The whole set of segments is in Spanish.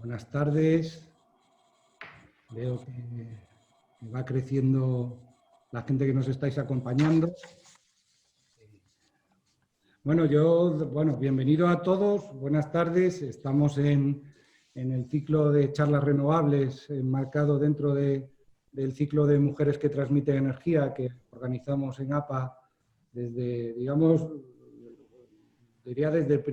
Buenas tardes. Veo que va creciendo la gente que nos estáis acompañando. Bueno, bienvenido a todos. Buenas tardes. Estamos en el ciclo de charlas renovables enmarcado dentro del ciclo de mujeres que transmiten energía que organizamos en APA desde, digamos, diría desde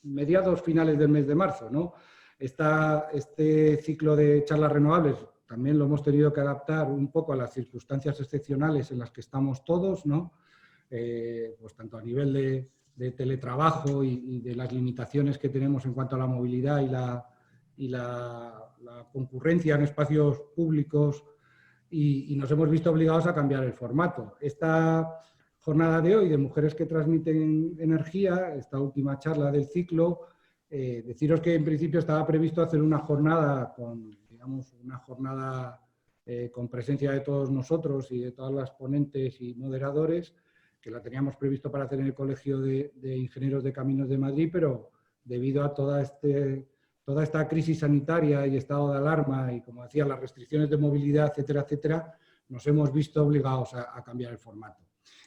mediados finales del mes de marzo, ¿no? Este ciclo de charlas renovables también lo hemos tenido que adaptar un poco a las circunstancias excepcionales en las que estamos todos, ¿no? Pues tanto a nivel de teletrabajo y de las limitaciones que tenemos en cuanto a la movilidad y la concurrencia en espacios públicos, y nos hemos visto obligados a cambiar el formato. Esta jornada de hoy de mujeres que transmiten energía, esta última charla del ciclo, deciros que en principio estaba previsto hacer una jornada con presencia de todos nosotros y de todas las ponentes y moderadores, que la teníamos previsto para hacer en el Colegio de Ingenieros de Caminos de Madrid, pero debido a toda esta crisis sanitaria y estado de alarma y, como decía, las restricciones de movilidad, etcétera, etcétera, nos hemos visto obligados a cambiar el formato.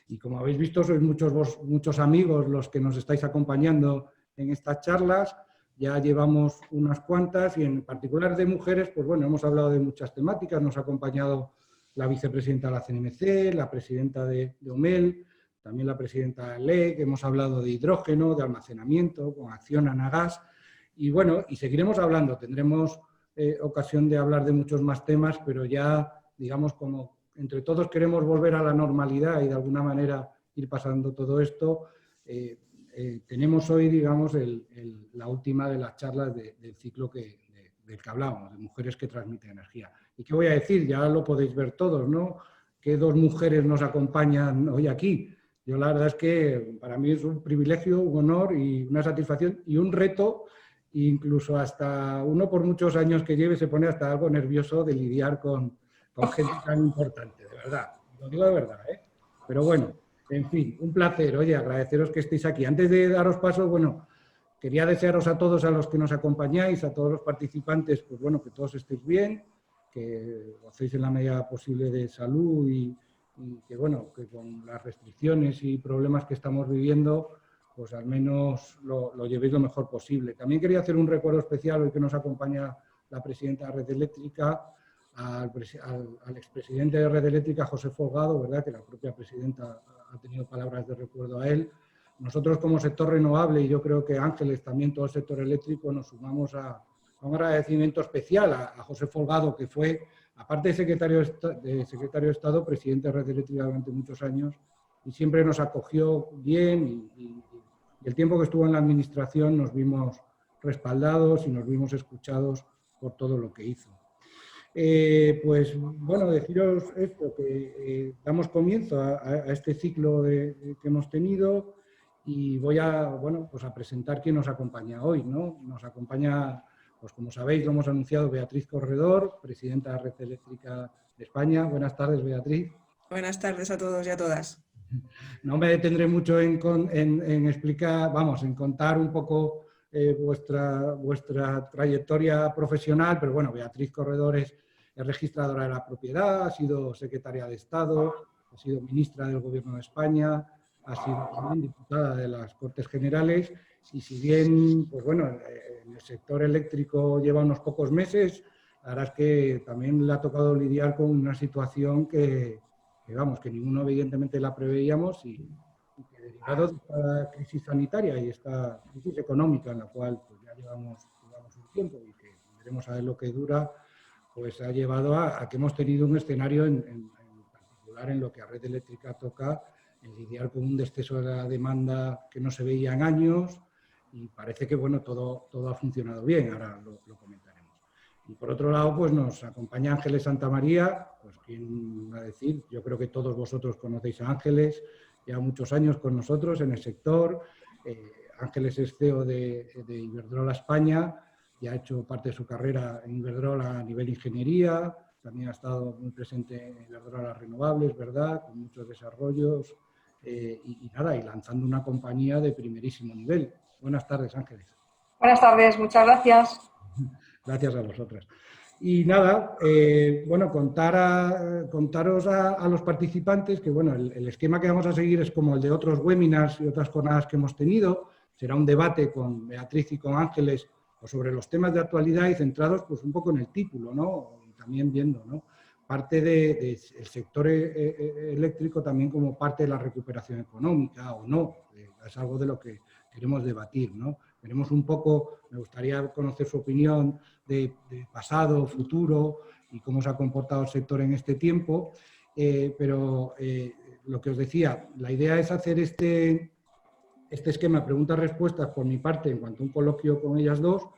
Y como habéis visto, sois muchos amigos los que nos estáis acompañando en estas charlas. Ya llevamos unas cuantas y en particular de mujeres, pues bueno, hemos hablado de muchas temáticas. Nos ha acompañado la vicepresidenta de la CNMC, la presidenta de OMEL, también la presidenta de LEC. Hemos hablado de hidrógeno, de almacenamiento, con Acciona, Nagas. Y bueno, y seguiremos hablando. Tendremos ocasión de hablar de muchos más temas, pero ya, digamos, como entre todos queremos volver a la normalidad y de alguna manera ir pasando todo esto, tenemos hoy, digamos, la última de las charlas del ciclo del que hablábamos, de mujeres que transmiten energía. ¿Y qué voy a decir? Ya lo podéis ver todos, ¿no? Que dos mujeres nos acompañan hoy aquí. Yo la verdad es que para mí es un privilegio, un honor y una satisfacción y un reto. Incluso hasta uno, por muchos años que lleve, se pone hasta algo nervioso de lidiar con gente tan importante, de verdad. Lo digo de verdad, ¿eh? Pero bueno, en fin, un placer. Oye, agradeceros que estéis aquí. Antes de daros paso, bueno, quería desearos a todos, a los que nos acompañáis, a todos los participantes, pues bueno, que todos estéis bien, que gocéis en la medida posible de salud y que bueno, que con las restricciones y problemas que estamos viviendo, pues al menos lo llevéis lo mejor posible. También quería hacer un recuerdo especial hoy que nos acompaña la presidenta de Red Eléctrica, al expresidente de Red Eléctrica, José Folgado, ¿verdad? Que la propia presidenta ha tenido palabras de recuerdo a él. Nosotros como sector renovable, y yo creo que Ángeles también, todo el sector eléctrico, nos sumamos a un agradecimiento especial a José Folgado, que fue, aparte de secretario de Estado, presidente de Red Eléctrica durante muchos años, y siempre nos acogió bien y el tiempo que estuvo en la administración nos vimos respaldados y nos vimos escuchados por todo lo que hizo. Pues bueno, deciros esto, que damos comienzo a este ciclo que hemos tenido y voy pues a presentar quién nos acompaña hoy, ¿no? Nos acompaña, pues como sabéis, lo hemos anunciado, Beatriz Corredor, presidenta de Red Eléctrica de España. Buenas tardes, Beatriz. Buenas tardes a todos y a todas. No me detendré mucho en explicar, en contar un poco vuestra trayectoria profesional, pero bueno, Beatriz Corredor es registradora de la propiedad, ha sido secretaria de Estado, ha sido ministra del Gobierno de España, ha sido también diputada de las Cortes Generales y si bien, pues bueno, en el sector eléctrico lleva unos pocos meses, la verdad es que también le ha tocado lidiar con una situación que ninguno evidentemente la preveíamos y que derivado de esta crisis sanitaria y esta crisis económica en la cual pues, ya llevamos un tiempo y que veremos a ver lo que dura, pues ha llevado a que hemos tenido un escenario en particular en lo que a Red Eléctrica toca, en lidiar con un descenso de la demanda que no se veía en años y parece que bueno, todo ha funcionado bien, ahora lo comentaremos. Y por otro lado, pues nos acompaña Ángeles Santamaría, pues quién va a decir, yo creo que todos vosotros conocéis a Ángeles, lleva muchos años con nosotros en el sector. Ángeles es CEO de Iberdrola España y ha hecho parte de su carrera en Iberdrola a nivel ingeniería, también ha estado muy presente en Iberdrola Renovables, ¿verdad?, con muchos desarrollos y lanzando una compañía de primerísimo nivel. Buenas tardes, Ángeles. Buenas tardes, muchas gracias. Gracias a vosotras. Y nada, bueno, contaros a los participantes que, bueno, el esquema que vamos a seguir es como el de otros webinars y otras jornadas que hemos tenido. Será un debate con Beatriz y con Ángeles sobre los temas de actualidad y centrados pues un poco en el título, ¿no? Y también viendo, ¿no? Parte del sector eléctrico también como parte de la recuperación económica o no. Es algo de lo que queremos debatir, ¿no? Veremos un poco, me gustaría conocer su opinión de pasado, futuro y cómo se ha comportado el sector en este tiempo. Pero lo que os decía, la idea es hacer este esquema de preguntas-respuestas por mi parte en cuanto a un coloquio con ellas dos,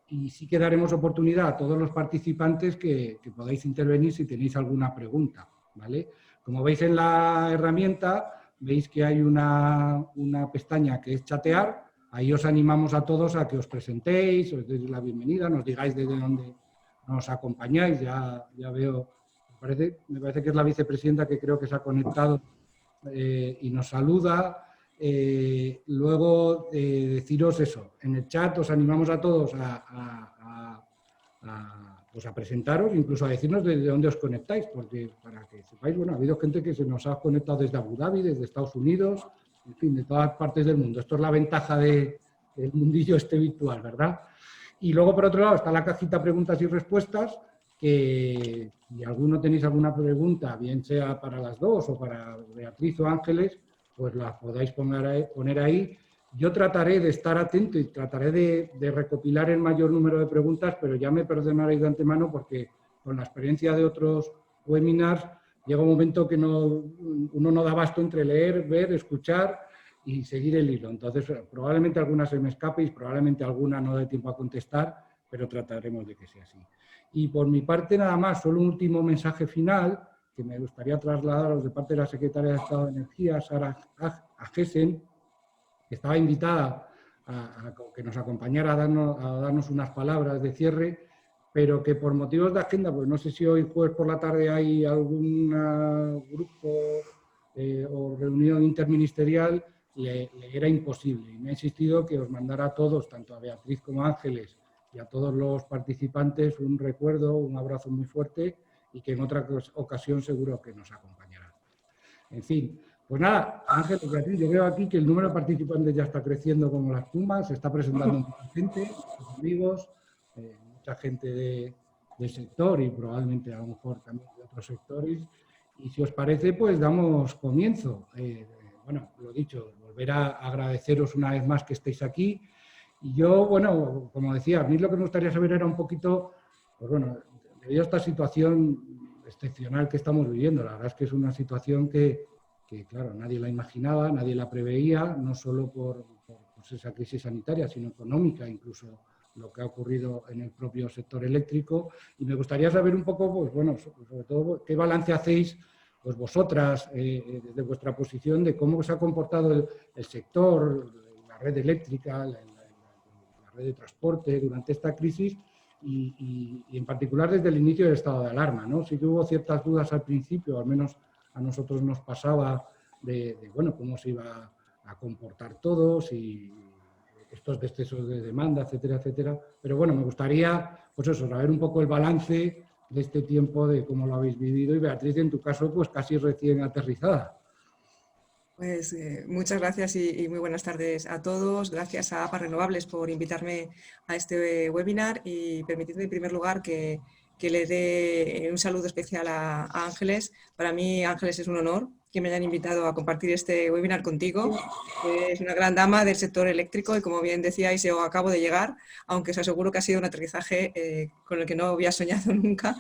y sí que daremos oportunidad a todos los participantes que podáis intervenir si tenéis alguna pregunta, ¿vale? Como veis en la herramienta, veis que hay una pestaña que es chatear. Ahí os animamos a todos a que os presentéis, os deis la bienvenida, nos digáis desde dónde nos acompañáis. Ya veo, me parece que es la vicepresidenta que creo que se ha conectado y nos saluda. Luego deciros eso, en el chat os animamos a todos pues a presentaros, incluso a decirnos desde dónde os conectáis, porque para que sepáis, bueno, ha habido gente que se nos ha conectado desde Abu Dhabi, desde Estados Unidos, en fin, de todas partes del mundo. Esto es la ventaja del mundillo este virtual, ¿verdad? Y luego, por otro lado, está la cajita preguntas y respuestas, que si alguno tenéis alguna pregunta, bien sea para las dos o para Beatriz o Ángeles, pues las podáis poner ahí. Yo trataré de estar atento y trataré de recopilar el mayor número de preguntas, pero ya me perdonaréis de antemano porque con la experiencia de otros webinars llega un momento que uno no da abasto entre leer, ver, escuchar y seguir el hilo. Entonces, probablemente alguna se me escape y probablemente alguna no dé tiempo a contestar, pero trataremos de que sea así. Y por mi parte, nada más, solo un último mensaje final que me gustaría trasladaros de parte de la Secretaria de Estado de Energía, Sara Agesen, que estaba invitada a que nos acompañara a darnos unas palabras de cierre, pero que por motivos de agenda, pues no sé si hoy jueves por la tarde hay algún grupo o reunión interministerial, le era imposible. Y me ha insistido que os mandara a todos, tanto a Beatriz como a Ángeles y a todos los participantes, un recuerdo, un abrazo muy fuerte y que en otra ocasión seguro que nos acompañará. En fin, pues nada, Ángel, Beatriz, yo veo aquí que el número de participantes ya está creciendo como la espuma, se está presentando mucha gente, muchos amigos, mucha gente del sector y probablemente a lo mejor también de otros sectores. Y si os parece, pues damos comienzo. Bueno, lo dicho, volver a agradeceros una vez más que estéis aquí. Y yo, bueno, como decía, a mí lo que me gustaría saber era un poquito, pues bueno, debido a esta situación excepcional que estamos viviendo, la verdad es que es una situación que claro, nadie la imaginaba, nadie la preveía, no solo por esa crisis sanitaria, sino económica, incluso lo que ha ocurrido en el propio sector eléctrico. Y me gustaría saber un poco, pues bueno, sobre todo, qué balance hacéis pues vosotras desde vuestra posición de cómo se ha comportado el sector, la red eléctrica, la red de transporte durante esta crisis y en particular desde el inicio del estado de alarma, ¿no? Sí que hubo ciertas dudas al principio, al menos a nosotros nos pasaba de bueno, cómo se iba a comportar todo, si estos excesos de demanda, etcétera, etcétera. Pero bueno, me gustaría, pues eso, saber un poco el balance de este tiempo, de cómo lo habéis vivido. Y Beatriz, en tu caso, pues casi recién aterrizada. Pues muchas gracias y muy buenas tardes a todos. Gracias a APA Renovables por invitarme a este webinar y permitidme en primer lugar que le dé un saludo especial a Ángeles. Para mí, Ángeles, es un honor que me hayan invitado a compartir este webinar contigo. Es una gran dama del sector eléctrico y, como bien decíais, yo acabo de llegar, aunque os aseguro que ha sido un aterrizaje con el que no había soñado nunca.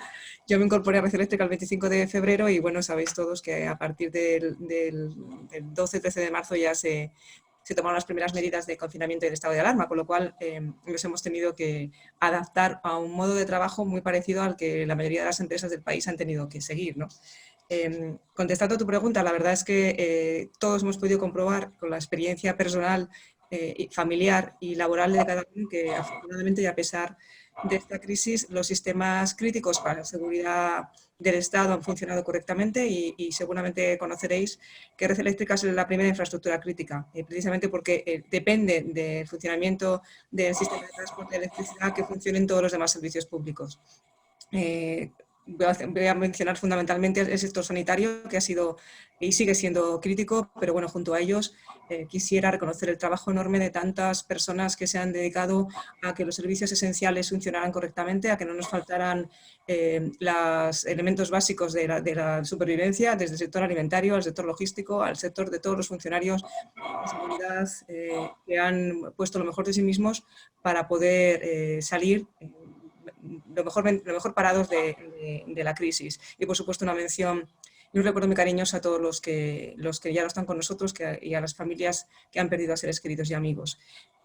Yo me incorporé a Red Eléctrica el 25 de febrero y, bueno, sabéis todos que a partir del 12-13 de marzo ya se tomaron las primeras medidas de confinamiento y de estado de alarma, con lo cual nos hemos tenido que adaptar a un modo de trabajo muy parecido al que la mayoría de las empresas del país han tenido que seguir, ¿no? Contestando a tu pregunta, la verdad es que todos hemos podido comprobar con la experiencia personal familiar y laboral de cada uno, que afortunadamente, y a pesar de esta crisis, los sistemas críticos para la seguridad del Estado han funcionado correctamente y seguramente conoceréis que Red Eléctrica es la primera infraestructura crítica, precisamente porque depende del funcionamiento del sistema de transporte de electricidad que funcionen todos los demás servicios públicos. Voy a mencionar fundamentalmente el sector sanitario, que ha sido y sigue siendo crítico, pero bueno, junto a ellos quisiera reconocer el trabajo enorme de tantas personas que se han dedicado a que los servicios esenciales funcionaran correctamente, a que no nos faltaran los elementos básicos de la supervivencia, desde el sector alimentario al sector logístico, al sector de todos los funcionarios de seguridad que han puesto lo mejor de sí mismos para poder salir lo mejor parados de la crisis. Y por supuesto una mención y un recuerdo muy cariñoso a todos los que ya no están con nosotros y a las familias que han perdido a seres queridos y amigos.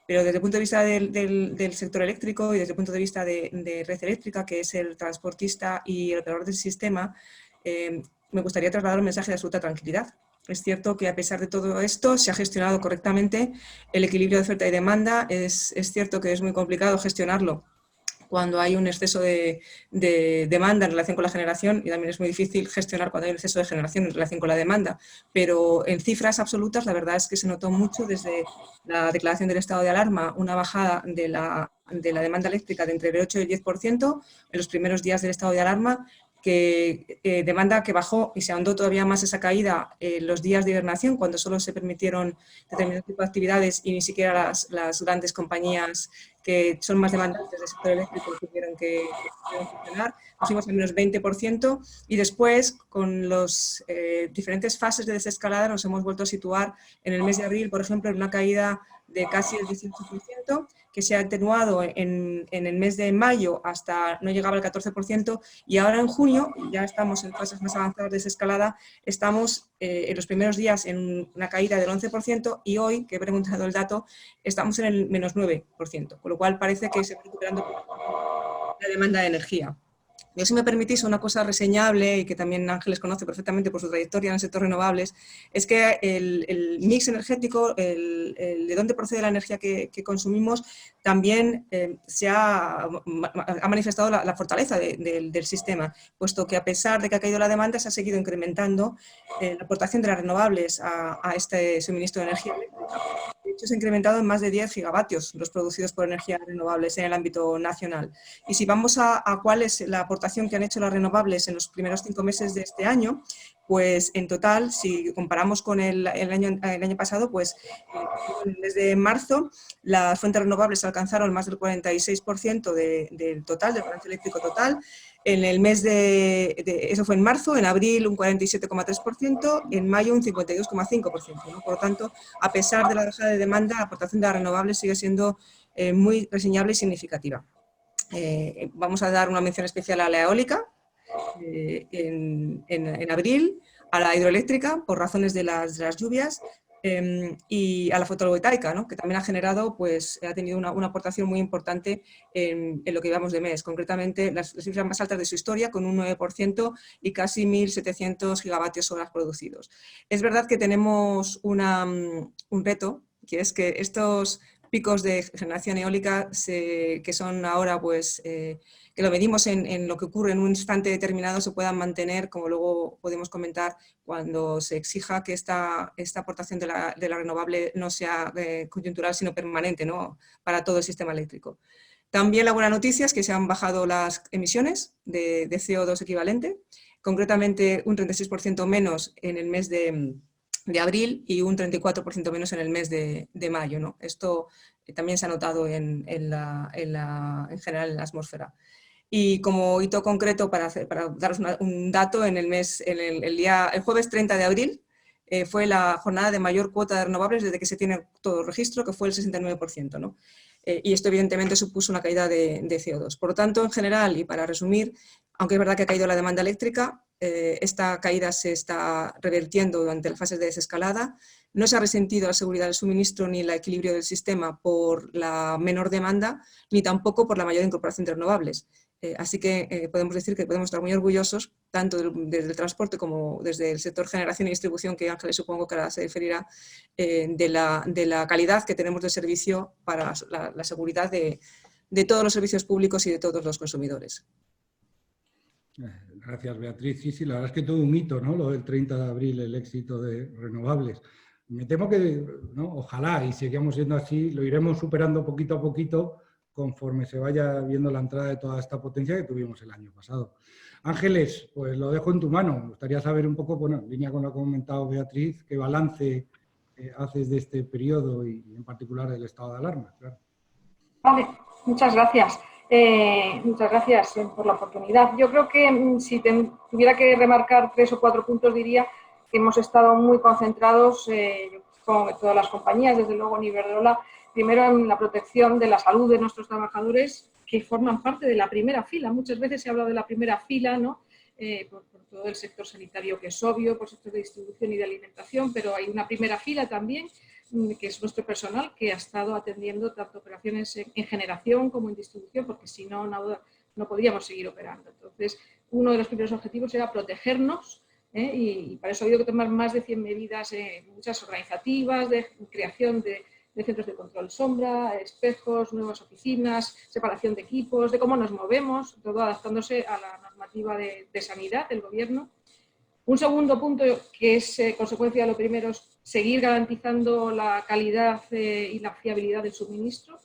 Pero desde el punto de vista del sector eléctrico y desde el punto de vista de Red Eléctrica, que es el transportista y el operador del sistema, me gustaría trasladar un mensaje de absoluta tranquilidad. Es cierto que a pesar de todo esto se ha gestionado correctamente el equilibrio de oferta y demanda. Es cierto que es muy complicado gestionarlo cuando hay un exceso de demanda en relación con la generación, y también es muy difícil gestionar cuando hay un exceso de generación en relación con la demanda, pero en cifras absolutas la verdad es que se notó mucho desde la declaración del estado de alarma, una bajada de la demanda eléctrica de entre el 8 y el 10% en los primeros días del estado de alarma, que demanda que bajó y se ahondó todavía más esa caída en los días de hibernación, cuando solo se permitieron determinados tipos de actividades y ni siquiera las grandes compañías que son más demandantes del sector eléctrico tuvieron que funcionar. Nos fuimos al menos 20% y después, con las diferentes fases de desescalada, nos hemos vuelto a situar en el mes de abril, por ejemplo, en una caída de casi el 18%, que se ha atenuado en el mes de mayo hasta no llegaba al 14%, y ahora en junio, ya estamos en fases más avanzadas de desescalada, estamos en los primeros días en una caída del 11% y hoy, que he preguntado el dato, estamos en el menos 9%, con lo cual parece que se va recuperando la demanda de energía. Yo, si me permitís, una cosa reseñable y que también Ángeles conoce perfectamente por su trayectoria en el sector renovables, es que el mix energético, de dónde procede la energía que consumimos, también ha manifestado la fortaleza del sistema, puesto que a pesar de que ha caído la demanda, se ha seguido incrementando la aportación de las renovables a este suministro de energía eléctrica. De hecho, se ha incrementado en más de 10 gigavatios los producidos por energías renovables en el ámbito nacional. Y si vamos a cuál es la aportación que han hecho las renovables en los primeros 5 meses de este año, pues en total, si comparamos con el año pasado, pues en el mes de marzo las fuentes renovables alcanzaron más del 46% del total, del balance eléctrico total. En el mes eso fue en marzo, en abril un 47,3%, en mayo un 52,5%, ¿no? Por lo tanto, a pesar de la bajada de demanda, la aportación de las renovables sigue siendo muy reseñable y significativa. Vamos a dar una mención especial a la eólica en abril, a la hidroeléctrica por razones de las lluvias, y a la fotovoltaica, ¿no? Que también ha generado, pues ha tenido una aportación muy importante en lo que llevamos de mes, concretamente las cifras más altas de su historia, con un 9% y casi 1.700 gigavatios horas producidos. Es verdad que tenemos un reto, que es que estos picos de generación eólica que son ahora, pues, que lo medimos en lo que ocurre en un instante determinado, se puedan mantener, como luego podemos comentar, cuando se exija que esta aportación de la renovable no sea coyuntural, sino permanente, ¿no?, para todo el sistema eléctrico. También la buena noticia es que se han bajado las emisiones de CO2 equivalente, concretamente un 36% menos en el mes de abril y un 34% menos en el mes de mayo, ¿no? Esto también se ha notado en general en la atmósfera. Y como hito concreto, para daros un dato, en el jueves 30 de abril fue la jornada de mayor cuota de renovables desde que se tiene todo registro, que fue el 69%, ¿no? Y esto evidentemente supuso una caída de CO2. Por lo tanto, en general, y para resumir, aunque es verdad que ha caído la demanda eléctrica, esta caída se está revertiendo durante las fases de desescalada. No se ha resentido la seguridad del suministro ni el equilibrio del sistema por la menor demanda, ni tampoco por la mayor incorporación de renovables. Así que podemos decir que podemos estar muy orgullosos, tanto desde el transporte como desde el sector generación y distribución, que Ángeles supongo que ahora se referirá, de la calidad que tenemos de servicio para la seguridad de todos los servicios públicos y de todos los consumidores. Gracias, Beatriz. Sí, sí, la verdad es que todo un hito, ¿no? Lo del 30 de abril, el éxito de renovables. Me temo que, ¿no? Ojalá, y sigamos siendo así, lo iremos superando poquito a poquito conforme se vaya viendo la entrada de toda esta potencia que tuvimos el año pasado. Ángeles, pues lo dejo en tu mano. Me gustaría saber un poco, bueno, en línea con lo que ha comentado Beatriz, qué balance haces de este periodo y en particular del estado de alarma. Claro. Vale, muchas gracias. Muchas gracias por la oportunidad. Yo creo que si tuviera que remarcar 3 o 4 puntos, diría que hemos estado muy concentrados, con todas las compañías, desde luego en Iberdrola, primero en la protección de la salud de nuestros trabajadores, que forman parte de la primera fila. Muchas veces se habla de la primera fila, ¿no? Por todo el sector sanitario, que es obvio, por sector de distribución y de alimentación, pero hay una primera fila también, que es nuestro personal, que ha estado atendiendo tanto operaciones en generación como en distribución, porque si no, no podríamos seguir operando. Entonces, uno de los primeros objetivos era protegernos, y para eso ha habido que tomar más de 100 medidas, muchas organizativas, de creación de centros de control sombra, espejos, nuevas oficinas, separación de equipos, de cómo nos movemos, todo adaptándose a la normativa de sanidad del Gobierno. Un segundo punto, que es consecuencia de lo primero, es seguir garantizando la calidad y la fiabilidad del suministro,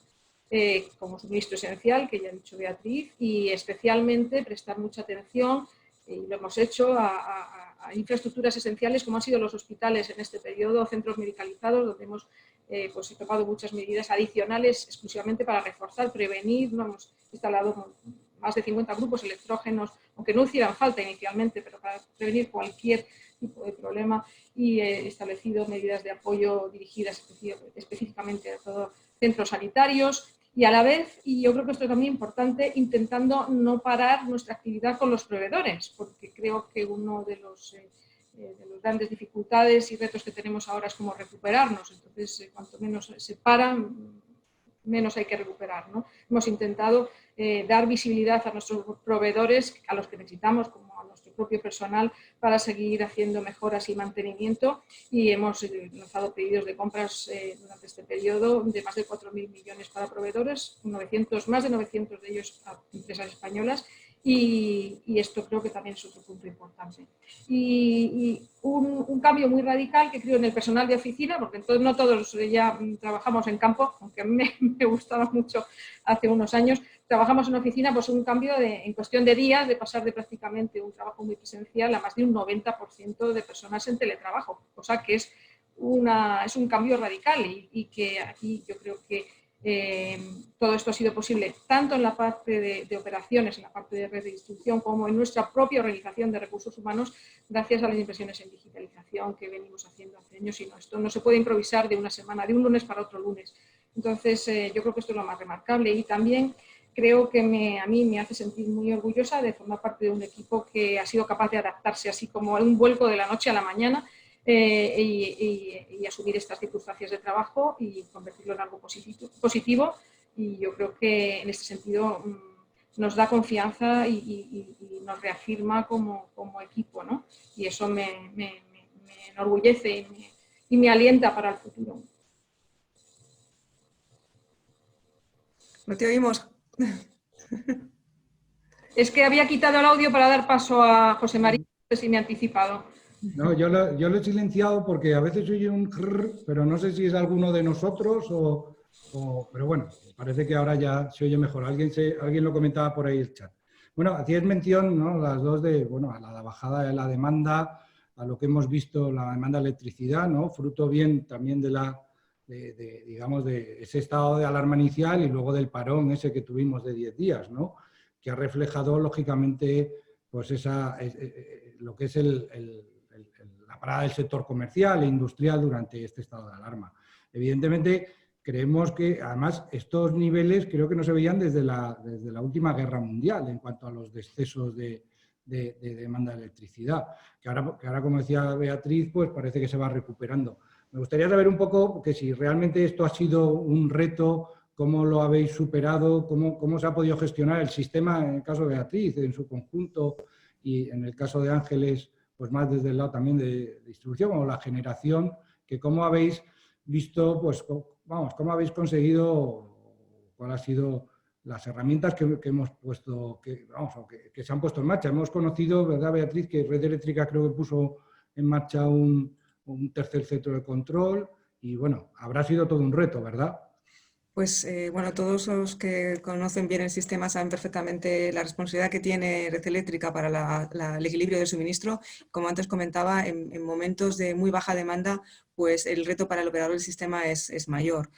como suministro esencial, que ya ha dicho Beatriz, y especialmente prestar mucha atención, y lo hemos hecho, a infraestructuras esenciales como han sido los hospitales en este periodo, centros medicalizados, donde hemos pues, tomado muchas medidas adicionales exclusivamente para reforzar, prevenir. No hemos instalado más de 50 grupos electrógenos, aunque no hicieran falta inicialmente, pero para prevenir cualquier tipo de problema, y establecido medidas de apoyo dirigidas específicamente a todos centros sanitarios, y a la vez, y yo creo que esto es también importante, intentando no parar nuestra actividad con los proveedores, porque creo que uno de las grandes dificultades y retos que tenemos ahora es cómo recuperarnos. Entonces, cuanto menos se paran, menos hay que recuperar, ¿no? Hemos intentado dar visibilidad a nuestros proveedores, a los que necesitamos, como a nuestro propio personal, para seguir haciendo mejoras y mantenimiento, y hemos lanzado pedidos de compras durante este periodo de más de 4.000 millones para proveedores, más de 900 de ellos a empresas españolas, y esto creo que también es otro punto importante. Y un cambio muy radical que creo en el personal de oficina, porque entonces no todos ya trabajamos en campo, aunque me gustaba mucho hace unos años. Trabajamos en oficina, pues un cambio en cuestión de días, de pasar de prácticamente un trabajo muy presencial a más de un 90% de personas en teletrabajo, cosa que es un cambio radical, y que aquí yo creo que todo esto ha sido posible tanto en la parte de operaciones, en la parte de red de distribución, como en nuestra propia organización de recursos humanos, gracias a las inversiones en digitalización que venimos haciendo hace años, y esto no se puede improvisar de una semana, de un lunes para otro lunes. Entonces, yo creo que esto es lo más remarcable, y también creo que a mí me hace sentir muy orgullosa de formar parte de un equipo que ha sido capaz de adaptarse así como a un vuelco de la noche a la mañana, y asumir estas circunstancias de trabajo y convertirlo en algo positivo, y yo creo que en este sentido nos da confianza y nos reafirma como equipo, ¿no? Y eso me enorgullece y me alienta para el futuro. ¿No te oímos? Es que había quitado el audio para dar paso a José María, no sé si me he anticipado. No, yo lo he silenciado porque a veces oye un crrr, pero no sé si es alguno de nosotros pero bueno, parece que ahora ya se oye mejor. Alguien lo comentaba por ahí el chat. Bueno, hacías mención, ¿no? Las dos a la bajada de la demanda, a lo que hemos visto, la demanda de electricidad, ¿no? Fruto bien también digamos, de ese estado de alarma inicial y luego del parón ese que tuvimos de 10 días, ¿no? Que ha reflejado, lógicamente, pues lo que es la parada del sector comercial e industrial durante este estado de alarma. Evidentemente, creemos que, además, estos niveles creo que no se veían desde la última guerra mundial en cuanto a los descesos de de demanda de electricidad, que ahora, como decía Beatriz, pues parece que se va recuperando. Me gustaría saber un poco que si realmente esto ha sido un reto, cómo lo habéis superado, cómo se ha podido gestionar el sistema en el caso de Beatriz, en su conjunto, y en el caso de Ángeles, pues más desde el lado también de distribución o la generación, que cómo habéis visto, pues vamos, cómo habéis conseguido, cuál ha sido las herramientas que hemos puesto, que se han puesto en marcha. Hemos conocido, ¿verdad, Beatriz?, que Red Eléctrica creo que puso en marcha un tercer centro de control y, bueno, habrá sido todo un reto, ¿verdad? Pues bueno, todos los que conocen bien el sistema saben perfectamente la responsabilidad que tiene Red Eléctrica para el equilibrio del suministro. Como antes comentaba, en momentos de muy baja demanda, pues el reto para el operador del sistema es mayor.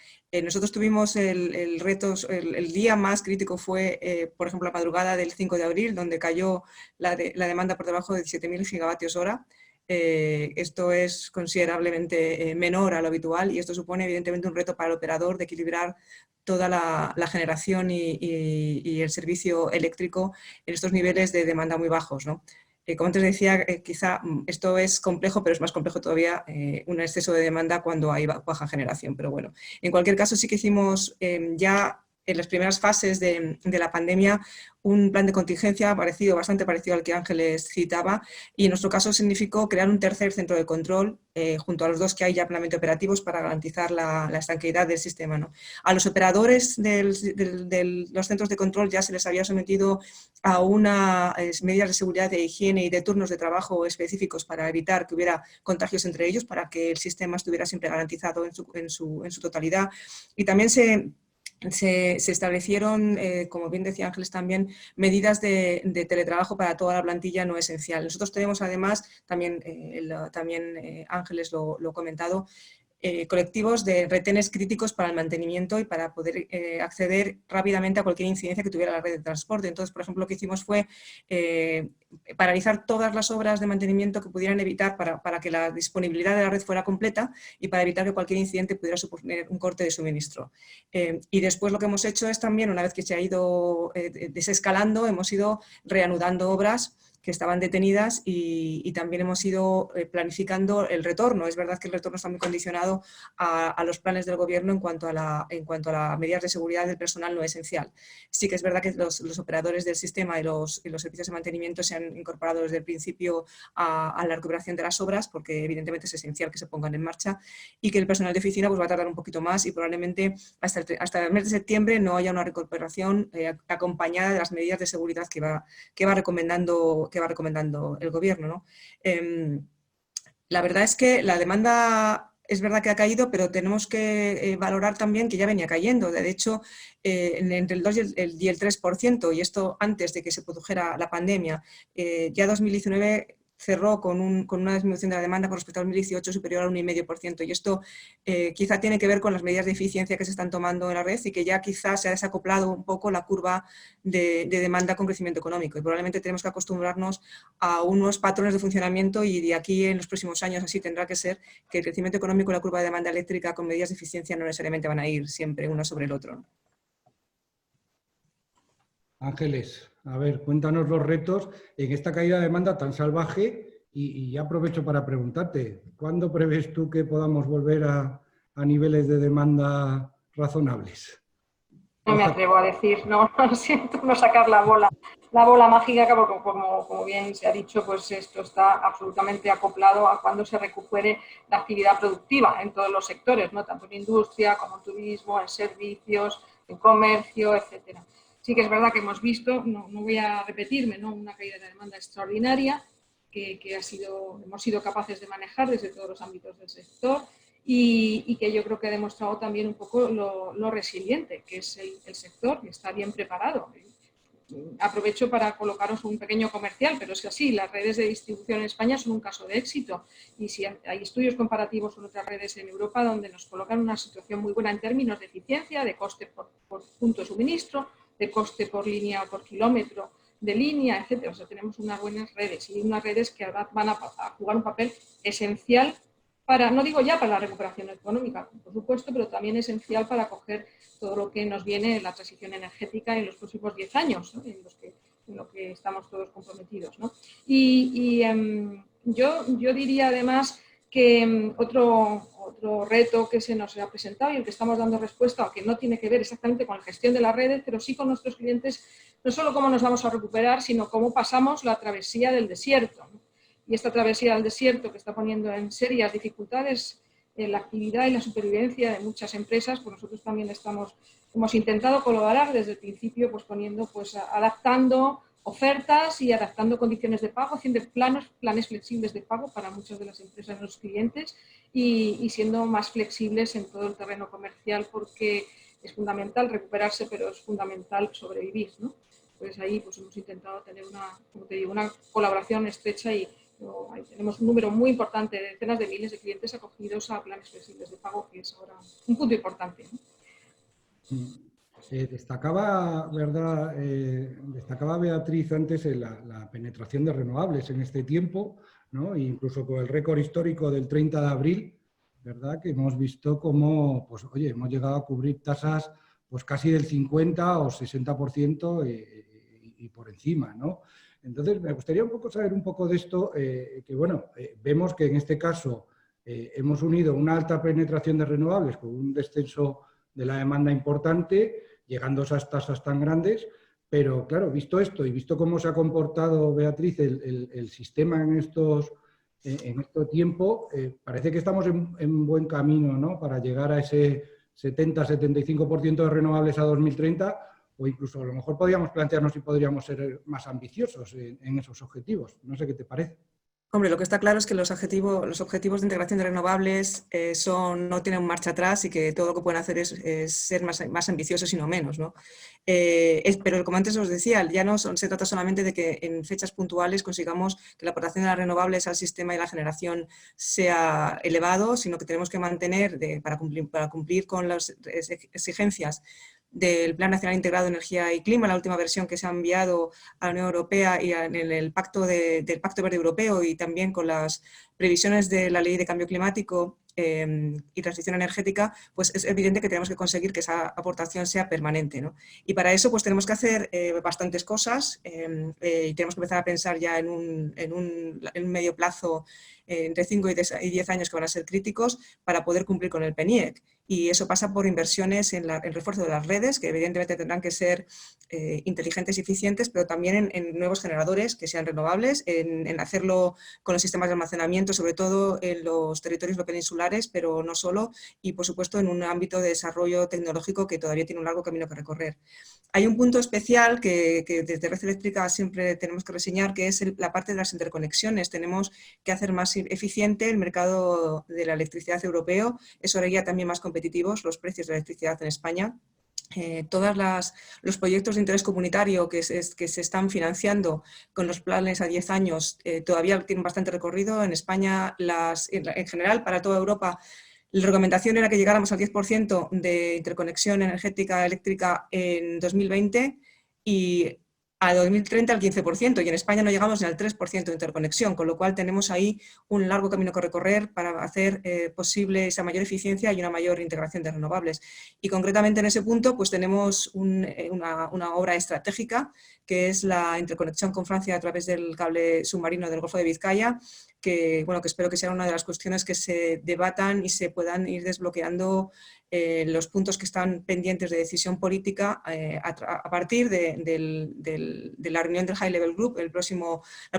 Nosotros tuvimos el reto, el día más crítico fue, por ejemplo, la madrugada del 5 de abril, donde cayó la demanda por debajo de 7.000 gigavatios hora. Esto es considerablemente menor a lo habitual y esto supone evidentemente un reto para el operador de equilibrar toda la generación y el servicio eléctrico en estos niveles de demanda muy bajos, ¿no? Como antes decía, quizá esto es complejo, pero es más complejo todavía un exceso de demanda cuando hay baja generación. Pero bueno, en cualquier caso sí que hicimos ya en las primeras fases de la pandemia un plan de contingencia bastante parecido al que Ángeles citaba, y en nuestro caso significó crear un tercer centro de control junto a los dos que hay ya plenamente operativos para garantizar la estanqueidad del sistema, ¿no? A los operadores de los centros de control ya se les había sometido a unas medidas de seguridad, de higiene y de turnos de trabajo específicos para evitar que hubiera contagios entre ellos, para que el sistema estuviera siempre garantizado en su totalidad. Y también se establecieron, como bien decía Ángeles también, medidas de teletrabajo para toda la plantilla no esencial. Nosotros tenemos además, también Ángeles lo ha comentado, colectivos de retenes críticos para el mantenimiento y para poder acceder rápidamente a cualquier incidencia que tuviera la red de transporte. Entonces, por ejemplo, lo que hicimos fue paralizar todas las obras de mantenimiento que pudieran evitar para que la disponibilidad de la red fuera completa y para evitar que cualquier incidente pudiera suponer un corte de suministro. Y después lo que hemos hecho es también, una vez que se ha ido desescalando, hemos ido reanudando obras que estaban detenidas y también hemos ido planificando el retorno. Es verdad que el retorno está muy condicionado a los planes del gobierno en cuanto a las medidas de seguridad del personal no esencial. Sí que es verdad que los operadores del sistema y los servicios de mantenimiento se han incorporado desde el principio a la recuperación de las obras, porque evidentemente es esencial que se pongan en marcha, y que el personal de oficina pues va a tardar un poquito más y probablemente hasta el mes de septiembre no haya una recuperación acompañada de las medidas de seguridad que va recomendando el gobierno, ¿no? La verdad es que la demanda es verdad que ha caído, pero tenemos que valorar también que ya venía cayendo. De hecho, entre el 2 y el 3%, y esto antes de que se produjera la pandemia, ya 2019 cerró con una disminución de la demanda con respecto al 2018 superior al 1,5%, y esto quizá tiene que ver con las medidas de eficiencia que se están tomando en la red y que ya quizá se ha desacoplado un poco la curva de demanda con crecimiento económico, y probablemente tenemos que acostumbrarnos a unos patrones de funcionamiento, y de aquí en los próximos años así tendrá que ser, que el crecimiento económico y la curva de demanda eléctrica con medidas de eficiencia no necesariamente van a ir siempre uno sobre el otro, ¿no? Ángeles, a ver, cuéntanos los retos en esta caída de demanda tan salvaje y ya aprovecho para preguntarte, ¿cuándo prevés tú que podamos volver a niveles de demanda razonables? No me atrevo a decir, no, lo siento, no sacar la bola mágica, porque como bien se ha dicho, pues esto está absolutamente acoplado a cuando se recupere la actividad productiva en todos los sectores, ¿no? Tanto en industria como en turismo, en servicios, en comercio, etcétera. Sí que es verdad que hemos visto, no voy a repetirme, ¿no?, una caída de demanda extraordinaria que hemos sido capaces de manejar desde todos los ámbitos del sector, y que yo creo que ha demostrado también un poco lo resiliente que es el sector, que está bien preparado. Aprovecho para colocaros un pequeño comercial, pero es que así, las redes de distribución en España son un caso de éxito, y si hay estudios comparativos con otras redes en Europa donde nos colocan una situación muy buena en términos de eficiencia, de coste por punto de suministro, de coste por línea o por kilómetro de línea, etcétera. O sea, tenemos unas buenas redes, y unas redes que ahora van a jugar un papel esencial para, no digo ya para la recuperación económica, por supuesto, pero también esencial para acoger todo lo que nos viene en la transición energética en los próximos 10 años, ¿no?, en lo que estamos todos comprometidos, ¿no? Yo diría además que otro reto que se nos ha presentado y el que estamos dando respuesta, aunque no tiene que ver exactamente con la gestión de las redes, pero sí con nuestros clientes, no solo cómo nos vamos a recuperar, sino cómo pasamos la travesía del desierto, ¿no? Y esta travesía del desierto que está poniendo en serias dificultades la actividad y la supervivencia de muchas empresas, pues nosotros también hemos intentado colaborar desde el principio, pues poniendo, pues adaptando ofertas y adaptando condiciones de pago, haciendo planes flexibles de pago para muchas de las empresas de los clientes y siendo más flexibles en todo el terreno comercial, porque es fundamental recuperarse, pero es fundamental sobrevivir, ¿no? Pues ahí pues hemos intentado tener una colaboración estrecha y ahí tenemos un número muy importante de decenas de miles de clientes acogidos a planes flexibles de pago, que es ahora un punto importante, ¿no? Destacaba, ¿verdad? Destacaba Beatriz antes la penetración de renovables en este tiempo, ¿no? E incluso con el récord histórico del 30 de abril, ¿verdad? Que hemos visto cómo, pues, oye, hemos llegado a cubrir tasas pues casi del 50 o 60% y por encima, ¿no? Entonces, me gustaría un poco saber un poco de esto, que bueno, vemos que en este caso hemos unido una alta penetración de renovables con un descenso de la demanda importante, llegando a esas tasas tan grandes, pero claro, visto esto y visto cómo se ha comportado, Beatriz, el sistema en este tiempo, parece que estamos en buen camino, ¿no? Para llegar a ese 70-75% de renovables a 2030, o incluso a lo mejor podríamos plantearnos si podríamos ser más ambiciosos en esos objetivos. No sé qué te parece. Hombre, lo que está claro es que los objetivos de integración de renovables no tienen marcha atrás y que todo lo que pueden hacer es ser más ambiciosos y no menos, ¿no? Pero como antes os decía, ya no se trata solamente de que en fechas puntuales consigamos que la aportación de las renovables al sistema y la generación sea elevado, sino que tenemos que mantener, para cumplir con las exigencias del Plan Nacional Integrado de Energía y Clima, la última versión que se ha enviado a la Unión Europea y en el Pacto del Pacto Verde Europeo, y también con las previsiones de la Ley de Cambio Climático y Transición Energética, pues es evidente que tenemos que conseguir que esa aportación sea permanente, ¿no? Y para eso pues tenemos que hacer bastantes cosas y tenemos que empezar a pensar ya en un medio plazo, entre 5 y 10 años, que van a ser críticos para poder cumplir con el PNIEC. Y eso pasa por inversiones en el refuerzo de las redes, que evidentemente tendrán que ser inteligentes y eficientes, pero también en nuevos generadores que sean renovables, en hacerlo con los sistemas de almacenamiento, sobre todo en los territorios no peninsulares, pero no solo, y por supuesto en un ámbito de desarrollo tecnológico que todavía tiene un largo camino que recorrer. Hay un punto especial que desde Red Eléctrica siempre tenemos que reseñar, que es la parte de las interconexiones. Tenemos que hacer más eficiente el mercado de la electricidad europeo, eso haría también más competitivos los precios de la electricidad en España. Todos los proyectos de interés comunitario que se están financiando con los planes a 10 años todavía tienen bastante recorrido. En España, en general, para toda Europa, la recomendación era que llegáramos al 10% de interconexión energética eléctrica en 2020 y a 2030 al 15%, y en España no llegamos ni al 3% de interconexión, con lo cual tenemos ahí un largo camino que recorrer para hacer posible esa mayor eficiencia y una mayor integración de renovables. Y concretamente en ese punto pues tenemos una obra estratégica, que es la interconexión con Francia a través del cable submarino del Golfo de Vizcaya, que espero que sea una de las cuestiones que se debatan y se puedan ir desbloqueando los puntos que están pendientes de decisión política a partir de la reunión del High Level Group la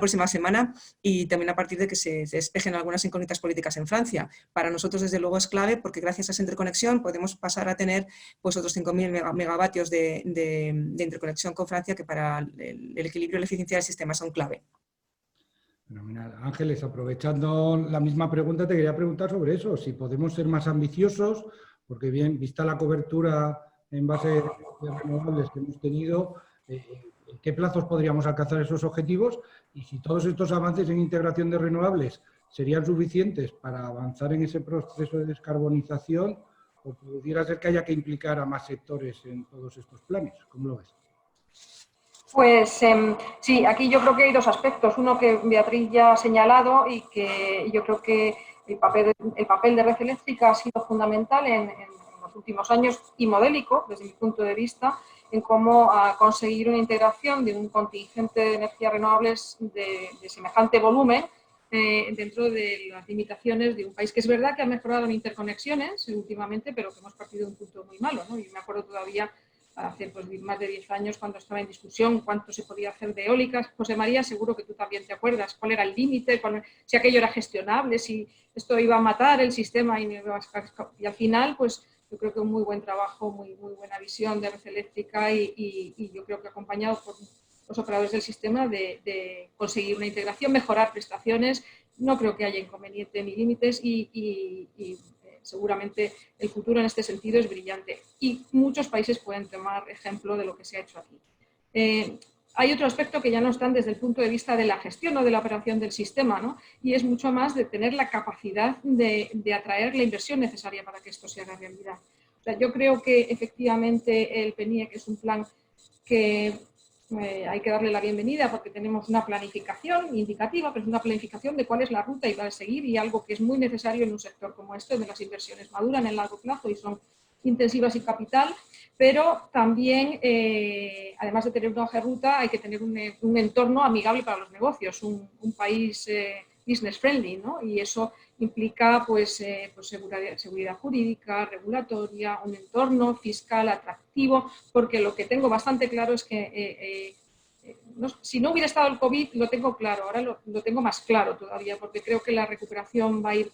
próxima semana, y también a partir de que se despejen algunas incógnitas políticas en Francia. Para nosotros, desde luego, es clave, porque gracias a esa interconexión podemos pasar a tener pues otros 5.000 megavatios de interconexión con Francia, que para el equilibrio y la eficiencia del sistema son clave. Fenomenal. Ángeles, aprovechando la misma pregunta, te quería preguntar sobre eso, si podemos ser más ambiciosos, porque bien, vista la cobertura en base de renovables que hemos tenido, ¿en qué plazos podríamos alcanzar esos objetivos? Y si todos estos avances en integración de renovables serían suficientes para avanzar en ese proceso de descarbonización, o pudiera ser que haya que implicar a más sectores en todos estos planes. ¿Cómo lo ves? Pues sí, aquí yo creo que hay dos aspectos. Uno que Beatriz ya ha señalado y que yo creo que el papel de Red Eléctrica ha sido fundamental en los últimos años y modélico, desde mi punto de vista, en cómo conseguir una integración de un contingente de energías renovables de semejante volumen dentro de las limitaciones de un país que es verdad que ha mejorado en interconexiones últimamente, pero que hemos partido de un punto muy malo, ¿no? Yo me acuerdo todavía hace pues, más de 10 años cuando estaba en discusión cuánto se podía hacer de eólicas. José María, seguro que tú también te acuerdas cuál era el límite, si aquello era gestionable, si esto iba a matar el sistema y al final pues yo creo que un muy buen trabajo, muy buena visión de Red Eléctrica y yo creo que acompañado por los operadores del sistema de conseguir una integración, mejorar prestaciones. No creo que haya inconveniente ni límites y seguramente el futuro en este sentido es brillante. Y muchos países pueden tomar ejemplo de lo que se ha hecho aquí. Hay otro aspecto que ya no están desde el punto de vista de la gestión o de la operación del sistema, ¿no? Y es mucho más de tener la capacidad de atraer la inversión necesaria para que esto se haga realidad. O sea, yo creo que efectivamente el PNIEC es un plan que hay que darle la bienvenida porque tenemos una planificación indicativa, pero es una planificación de cuál es la ruta y va a seguir y algo que es muy necesario en un sector como este, donde las inversiones maduran en largo plazo y son intensivas y capital, pero también, además de tener una hoja de ruta, hay que tener un entorno amigable para los negocios, un país business friendly, ¿no? Y eso implica pues seguridad jurídica, regulatoria, un entorno fiscal atractivo, porque lo que tengo bastante claro es que si no hubiera estado el COVID, lo tengo claro, ahora lo tengo más claro todavía, porque creo que la recuperación va a ir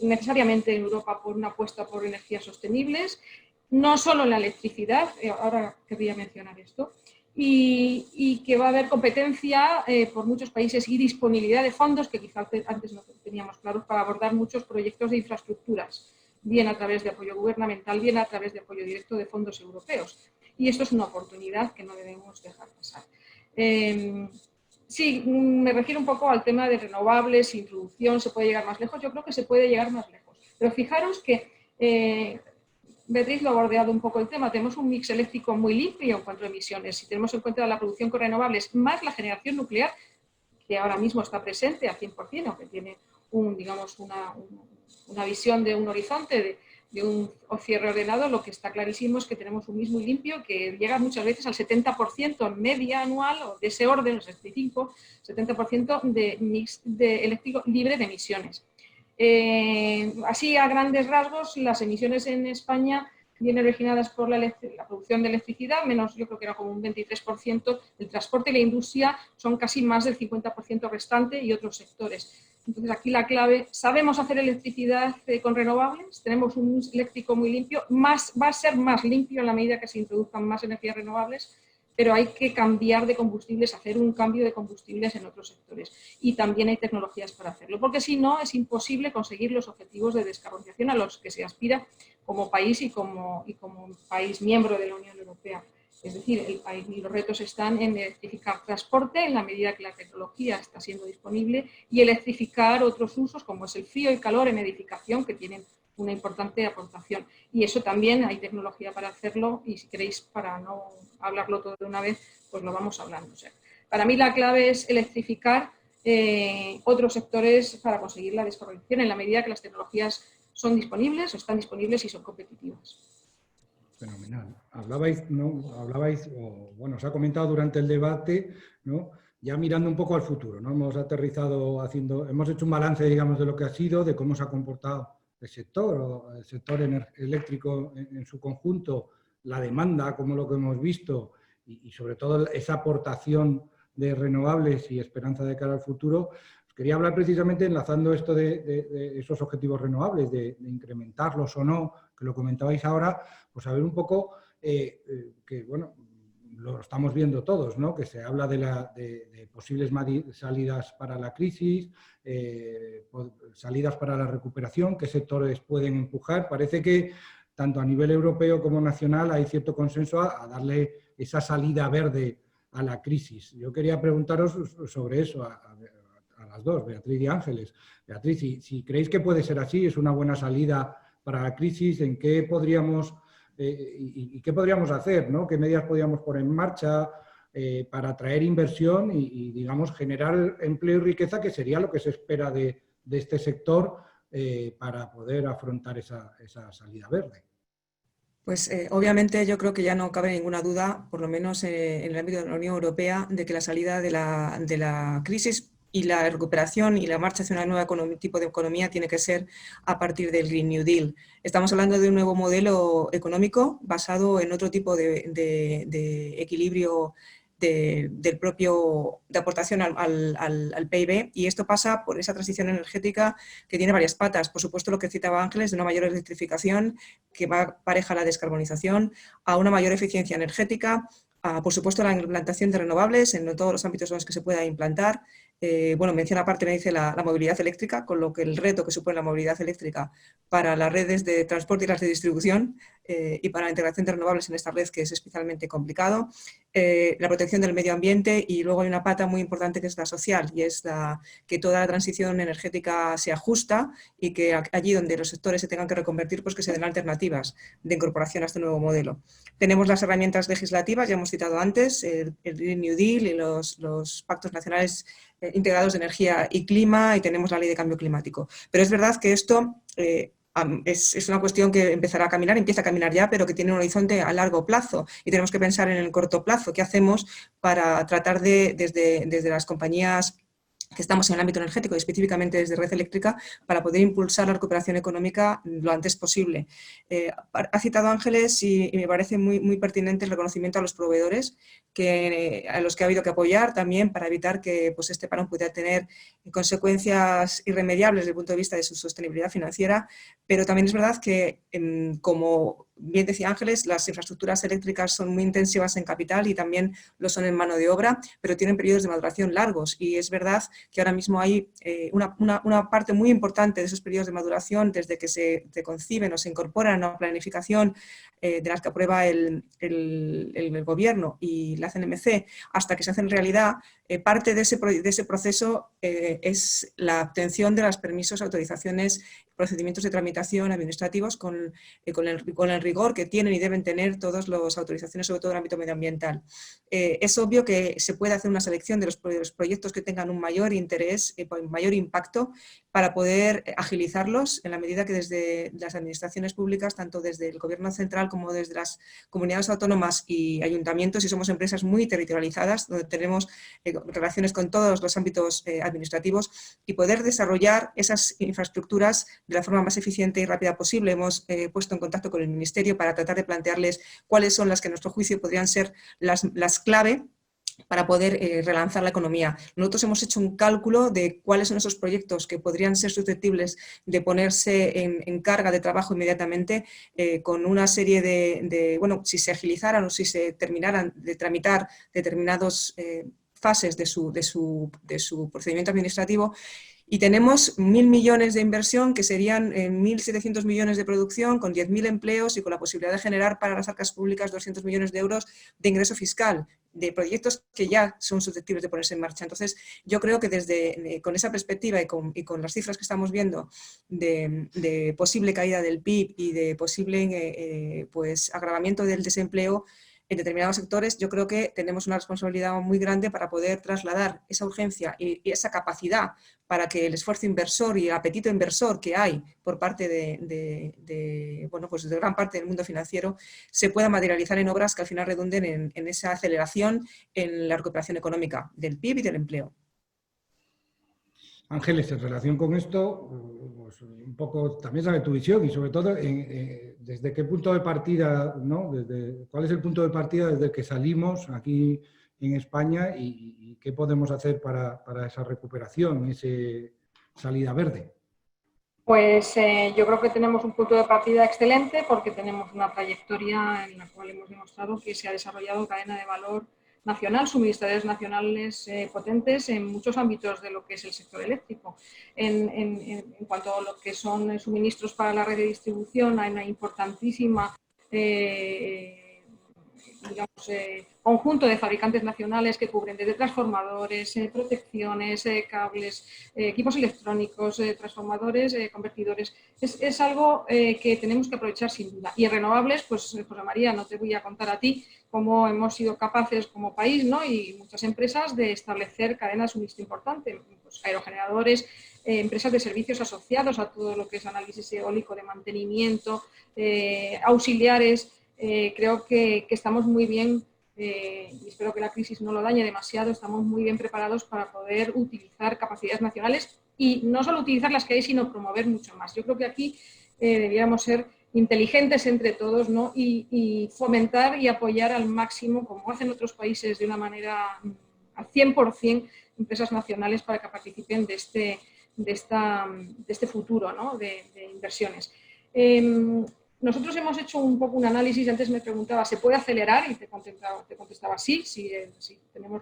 necesariamente en Europa por una apuesta por energías sostenibles, no solo en la electricidad, ahora querría mencionar esto, y que va a haber competencia por muchos países y disponibilidad de fondos que quizás antes no teníamos claros para abordar muchos proyectos de infraestructuras, bien a través de apoyo gubernamental, bien a través de apoyo directo de fondos europeos. Y esto es una oportunidad que no debemos dejar pasar. Sí, me refiero un poco al tema de renovables, introducción, ¿se puede llegar más lejos? Yo creo que se puede llegar más lejos. Pero fijaros que Beatriz lo ha bordeado un poco el tema. Tenemos un mix eléctrico muy limpio en cuanto a emisiones. Si tenemos en cuenta la producción con renovables más la generación nuclear, que ahora mismo está presente al 100%, aunque tiene una visión de un horizonte de un cierre ordenado, lo que está clarísimo es que tenemos un mix muy limpio que llega muchas veces al 70% en media anual, o de ese orden, el 65, 70% de mix eléctrico libre de emisiones. Así, a grandes rasgos, las emisiones en España vienen originadas por la producción de electricidad, menos yo creo que era como un 23%, el transporte y la industria son casi más del 50% restante y otros sectores. Entonces, aquí la clave, sabemos hacer electricidad con renovables, tenemos un eléctrico muy limpio, va a ser más limpio en la medida que se introduzcan más energías renovables, pero hay que cambiar de combustibles, hacer un cambio de combustibles en otros sectores. Y también hay tecnologías para hacerlo, porque si no es imposible conseguir los objetivos de descarbonización a los que se aspira como país y como país miembro de la Unión Europea. Es decir, el país y los retos están en electrificar transporte en la medida que la tecnología está siendo disponible y electrificar otros usos como es el frío y calor en edificación que tienen una importante aportación. Y eso también hay tecnología para hacerlo y si queréis, para no hablarlo todo de una vez, pues lo vamos hablando. O sea, para mí la clave es electrificar otros sectores para conseguir la descarbonización en la medida que las tecnologías son disponibles o están disponibles y son competitivas. Fenomenal. Hablabais, bueno, se ha comentado durante el debate, ¿no? Ya mirando un poco al futuro, ¿no? Hemos aterrizado hemos hecho un balance, digamos, de lo que ha sido, de cómo se ha comportado el sector eléctrico en su conjunto, la demanda, como lo que hemos visto, y sobre todo esa aportación de renovables y esperanza de cara al futuro. Quería hablar precisamente enlazando esto de esos objetivos renovables, de incrementarlos o no, que lo comentabais ahora, pues a ver un poco que, bueno, lo estamos viendo todos, ¿no? Que se habla de posibles salidas para la crisis, salidas para la recuperación, qué sectores pueden empujar. Parece que tanto a nivel europeo como nacional hay cierto consenso a darle esa salida verde a la crisis. Yo quería preguntaros sobre eso a las dos, Beatriz y Ángeles. Beatriz, si creéis que puede ser así, es una buena salida para la crisis, ¿en qué podríamos y qué podríamos hacer, ¿no? ¿Qué medidas podríamos poner en marcha para atraer inversión y, digamos, generar empleo y riqueza, que sería lo que se espera de este sector para poder afrontar esa salida verde? Pues obviamente yo creo que ya no cabe ninguna duda, por lo menos en el ámbito de la Unión Europea, de que la salida de la crisis y la recuperación y la marcha hacia un nuevo tipo de economía tiene que ser a partir del Green New Deal. Estamos hablando de un nuevo modelo económico basado en otro tipo de equilibrio de aportación al PIB, y esto pasa por esa transición energética que tiene varias patas. Por supuesto, lo que citaba Ángeles, de una mayor electrificación que va pareja a la descarbonización, a una mayor eficiencia energética, a, por supuesto, la implantación de renovables en todos los ámbitos en los que se pueda implantar. Bueno, mención aparte me dice la movilidad eléctrica, con lo que el reto que supone la movilidad eléctrica para las redes de transporte y las de distribución, y para la integración de renovables en esta red, que es especialmente complicado. La protección del medio ambiente, y luego hay una pata muy importante que es la social, y es que toda la transición energética sea justa y que allí donde los sectores se tengan que reconvertir, pues que se den alternativas de incorporación a este nuevo modelo. Tenemos las herramientas legislativas, ya hemos citado antes, el Green New Deal y los pactos nacionales integrados de energía y clima, y tenemos la ley de cambio climático. Pero es verdad que esto es una cuestión que empezará a caminar, empieza a caminar ya, pero que tiene un horizonte a largo plazo, y tenemos que pensar en el corto plazo. ¿Qué hacemos para tratar desde las compañías que estamos en el ámbito energético y específicamente desde Red Eléctrica, para poder impulsar la recuperación económica lo antes posible? Ha citado Ángeles y me parece muy pertinente el reconocimiento a los proveedores, a los que ha habido que apoyar también para evitar que pues, este parón pudiera tener consecuencias irremediables desde el punto de vista de su sostenibilidad financiera, pero también es verdad que, como bien decía Ángeles, las infraestructuras eléctricas son muy intensivas en capital y también lo son en mano de obra, pero tienen periodos de maduración largos, y es verdad que ahora mismo hay una parte muy importante de esos periodos de maduración desde que se conciben o se incorporan a una planificación de las que aprueba el Gobierno y la CNMC hasta que se hacen realidad. Parte de ese proceso es la obtención de los permisos, autorizaciones, procedimientos de tramitación administrativos con el rigor que tienen y deben tener todas las autorizaciones, sobre todo en el ámbito medioambiental. Es obvio que se puede hacer una selección de los proyectos que tengan un mayor interés, un mayor impacto, para poder agilizarlos en la medida que desde las administraciones públicas, tanto desde el Gobierno central como desde las comunidades autónomas y ayuntamientos, y somos empresas muy territorializadas, donde tenemos relaciones con todos los ámbitos administrativos, y poder desarrollar esas infraestructuras de la forma más eficiente y rápida posible. Hemos puesto en contacto con el Ministerio para tratar de plantearles cuáles son las que a nuestro juicio podrían ser las clave para poder relanzar la economía. Nosotros hemos hecho un cálculo de cuáles son esos proyectos que podrían ser susceptibles de ponerse en carga de trabajo inmediatamente, con una serie bueno, si se agilizaran o si se terminaran de tramitar determinados fases de su procedimiento administrativo. Y tenemos 1.000 millones de inversión, que serían 1.700 millones de producción, con 10.000 empleos y con la posibilidad de generar para las arcas públicas 200 millones de euros de ingreso fiscal, de proyectos que ya son susceptibles de ponerse en marcha. Entonces, yo creo que con esa perspectiva y con las cifras que estamos viendo de posible caída del PIB y de posible pues, agravamiento del desempleo en determinados sectores, yo creo que tenemos una responsabilidad muy grande para poder trasladar esa urgencia y esa capacidad para que el esfuerzo inversor y el apetito inversor que hay por parte bueno, pues de gran parte del mundo financiero se pueda materializar en obras que al final redunden en esa aceleración en la recuperación económica del PIB y del empleo. Ángeles, en relación con esto, pues un poco también sabe tu visión y sobre todo desde qué punto de partida, ¿no? ¿Cuál es el punto de partida desde el que salimos aquí en España y qué podemos hacer para esa recuperación, esa salida verde? Pues yo creo que tenemos un punto de partida excelente, porque tenemos una trayectoria en la cual hemos demostrado que se ha desarrollado cadena de valor nacional, suministradores nacionales potentes en muchos ámbitos de lo que es el sector eléctrico. En cuanto a lo que son suministros para la red de distribución, hay una importantísima digamos, conjunto de fabricantes nacionales que cubren desde transformadores, protecciones, cables, equipos electrónicos, transformadores, convertidores. Es algo que tenemos que aprovechar sin duda. Y en renovables, pues José María, no te voy a contar a ti cómo hemos sido capaces como país, ¿no? Y muchas empresas de establecer cadenas de suministro importante, pues aerogeneradores, empresas de servicios asociados a todo lo que es análisis eólico de mantenimiento, auxiliares. Creo que estamos muy bien, y espero que la crisis no lo dañe demasiado, estamos muy bien preparados para poder utilizar capacidades nacionales y no solo utilizar las que hay, sino promover mucho más. Yo creo que aquí deberíamos ser inteligentes entre todos, ¿no? y fomentar y apoyar al máximo, como hacen otros países de una manera al 100%, empresas nacionales para que participen de este futuro, ¿no? de inversiones. Nosotros hemos hecho un poco un análisis, antes me preguntaba, ¿se puede acelerar? Y te contestaba sí,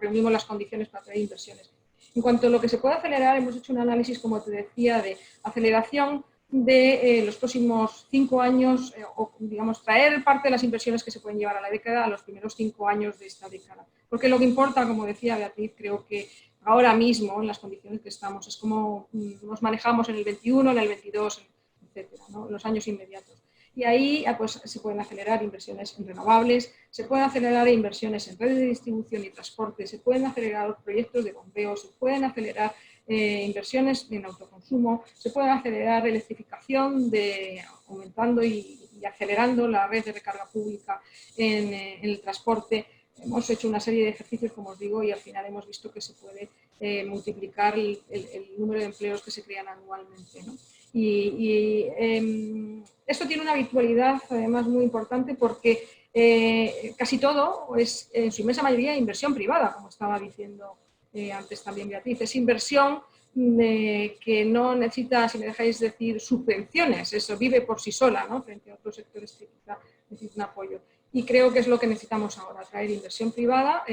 reunimos las condiciones para traer inversiones. En cuanto a lo que se puede acelerar, hemos hecho un análisis, como te decía, de aceleración de los próximos 5 años, o digamos, traer parte de las inversiones que se pueden llevar a la década a los primeros 5 años de esta década. Porque lo que importa, como decía Beatriz, creo que ahora mismo, en las condiciones que estamos, es cómo nos manejamos en el 21, en el 22, etcétera, ¿no? Los años inmediatos. Y ahí pues, se pueden acelerar inversiones en renovables, se pueden acelerar inversiones en redes de distribución y transporte, se pueden acelerar proyectos de bombeo, se pueden acelerar inversiones en autoconsumo, se puede acelerar electrificación aumentando y acelerando la red de recarga pública en el transporte. Hemos hecho una serie de ejercicios, como os digo, y al final hemos visto que se puede multiplicar el número de empleos que se crean anualmente, ¿no? Esto tiene una virtualidad además muy importante porque casi todo es, en su inmensa mayoría, inversión privada, como estaba diciendo antes también Beatriz. Es inversión que no necesita, si me dejáis decir, subvenciones, eso vive por sí sola, ¿no? Frente a otros sectores que quizá necesitan apoyo. Y creo que es lo que necesitamos ahora, atraer inversión privada,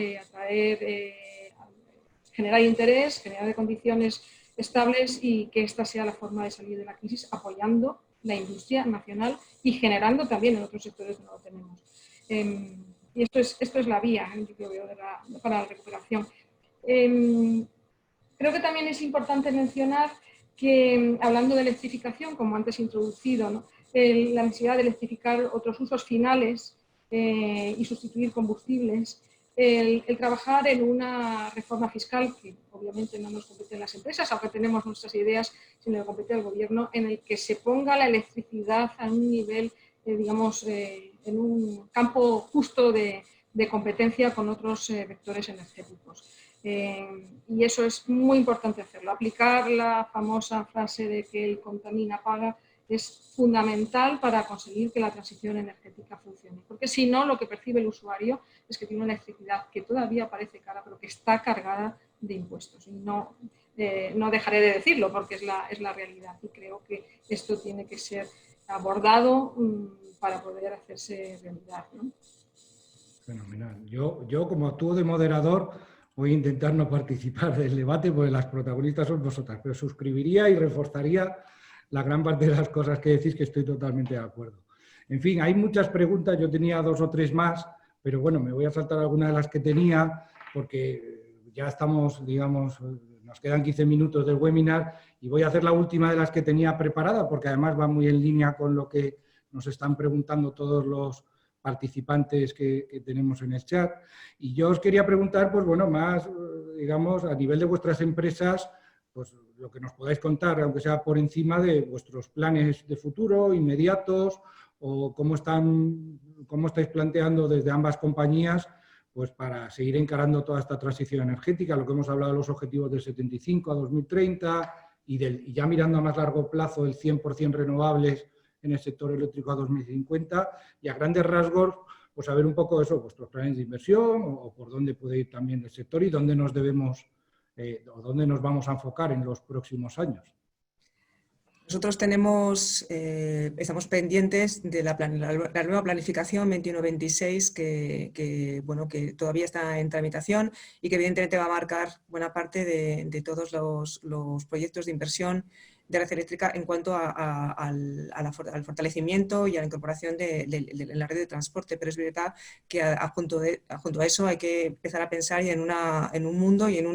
generar interés, generar condiciones estables y que esta sea la forma de salir de la crisis, apoyando la industria nacional y generando también en otros sectores que no lo tenemos. Y esto es la vía, yo veo, para la recuperación. Creo que también es importante mencionar que, hablando de electrificación, como antes he introducido, ¿no? La necesidad de electrificar otros usos finales y sustituir combustibles, el trabajar en una reforma fiscal que obviamente no nos compete en las empresas, aunque tenemos nuestras ideas, sino que compete al gobierno, en el que se ponga la electricidad a un nivel, digamos, en un campo justo de competencia con otros vectores energéticos. Y eso es muy importante hacerlo. Aplicar la famosa frase de que el contamina paga es fundamental para conseguir que la transición energética funcione. Porque si no, lo que percibe el usuario es que tiene una electricidad que todavía parece cara, pero que está cargada de impuestos. Y no dejaré de decirlo porque es la realidad. Y creo que esto tiene que ser abordado para poder hacerse realidad, ¿no? Fenomenal. Yo, como actúo de moderador, voy a intentar no participar del debate porque las protagonistas son vosotras, pero suscribiría y reforzaría la gran parte de las cosas que decís, que estoy totalmente de acuerdo. En fin, hay muchas preguntas, yo tenía 2 o 3 más, pero bueno, me voy a saltar algunas de las que tenía porque ya estamos, digamos, nos quedan 15 minutos del webinar y voy a hacer la última de las que tenía preparada porque además va muy en línea con lo que nos están preguntando todos los participantes que tenemos en el chat. Y yo os quería preguntar, pues bueno, más, digamos, a nivel de vuestras empresas, pues lo que nos podáis contar, aunque sea por encima de vuestros planes de futuro, inmediatos, o cómo estáis planteando desde ambas compañías, pues para seguir encarando toda esta transición energética, lo que hemos hablado de los objetivos del 75 a 2030 y ya mirando a más largo plazo el 100% renovables en el sector eléctrico a 2050 y a grandes rasgos, pues saber un poco eso, vuestros planes de inversión o por dónde puede ir también el sector y dónde nos debemos o dónde nos vamos a enfocar en los próximos años. Nosotros estamos pendientes de la nueva planificación 21-26 que todavía está en tramitación y que evidentemente va a marcar buena parte de todos los proyectos de inversión de red eléctrica en cuanto al fortalecimiento y a la incorporación de la red de transporte, pero es verdad que junto a eso hay que empezar a pensar en un mundo y en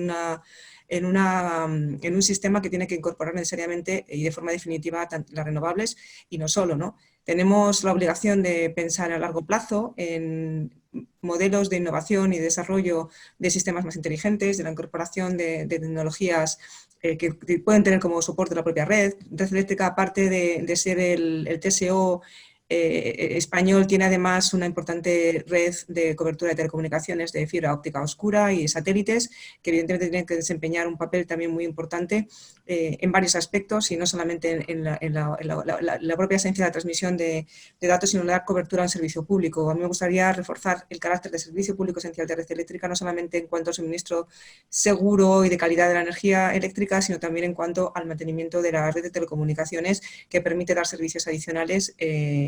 un sistema que tiene que incorporar necesariamente y de forma definitiva las renovables y no solo, ¿no? Tenemos la obligación de pensar a largo plazo en modelos de innovación y desarrollo de sistemas más inteligentes, de la incorporación de tecnologías que pueden tener como soporte la propia red. Red eléctrica, aparte de ser el TSO español, tiene además una importante red de cobertura de telecomunicaciones de fibra óptica oscura y satélites, que evidentemente tienen que desempeñar un papel también muy importante en varios aspectos, y no solamente en la propia esencia de la transmisión de datos, sino en dar cobertura a un servicio público. A mí me gustaría reforzar el carácter de servicio público esencial de red eléctrica, no solamente en cuanto al suministro seguro y de calidad de la energía eléctrica, sino también en cuanto al mantenimiento de la red de telecomunicaciones, que permite dar servicios adicionales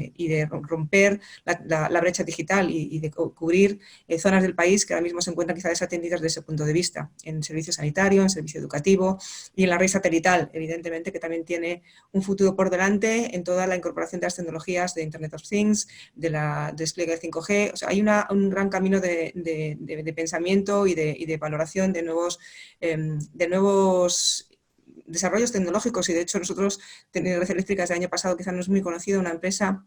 y de romper la brecha digital y de cubrir zonas del país que ahora mismo se encuentran quizás desatendidas desde ese punto de vista, en servicio sanitario, en servicio educativo y en la red satelital, evidentemente, que también tiene un futuro por delante en toda la incorporación de las tecnologías de Internet of Things, de la despliegue de 5G. O sea, hay un gran camino de pensamiento y de valoración de nuevos desarrollos tecnológicos, y de hecho nosotros, Red Eléctrica, desde el año pasado, quizás no es muy conocido, una empresa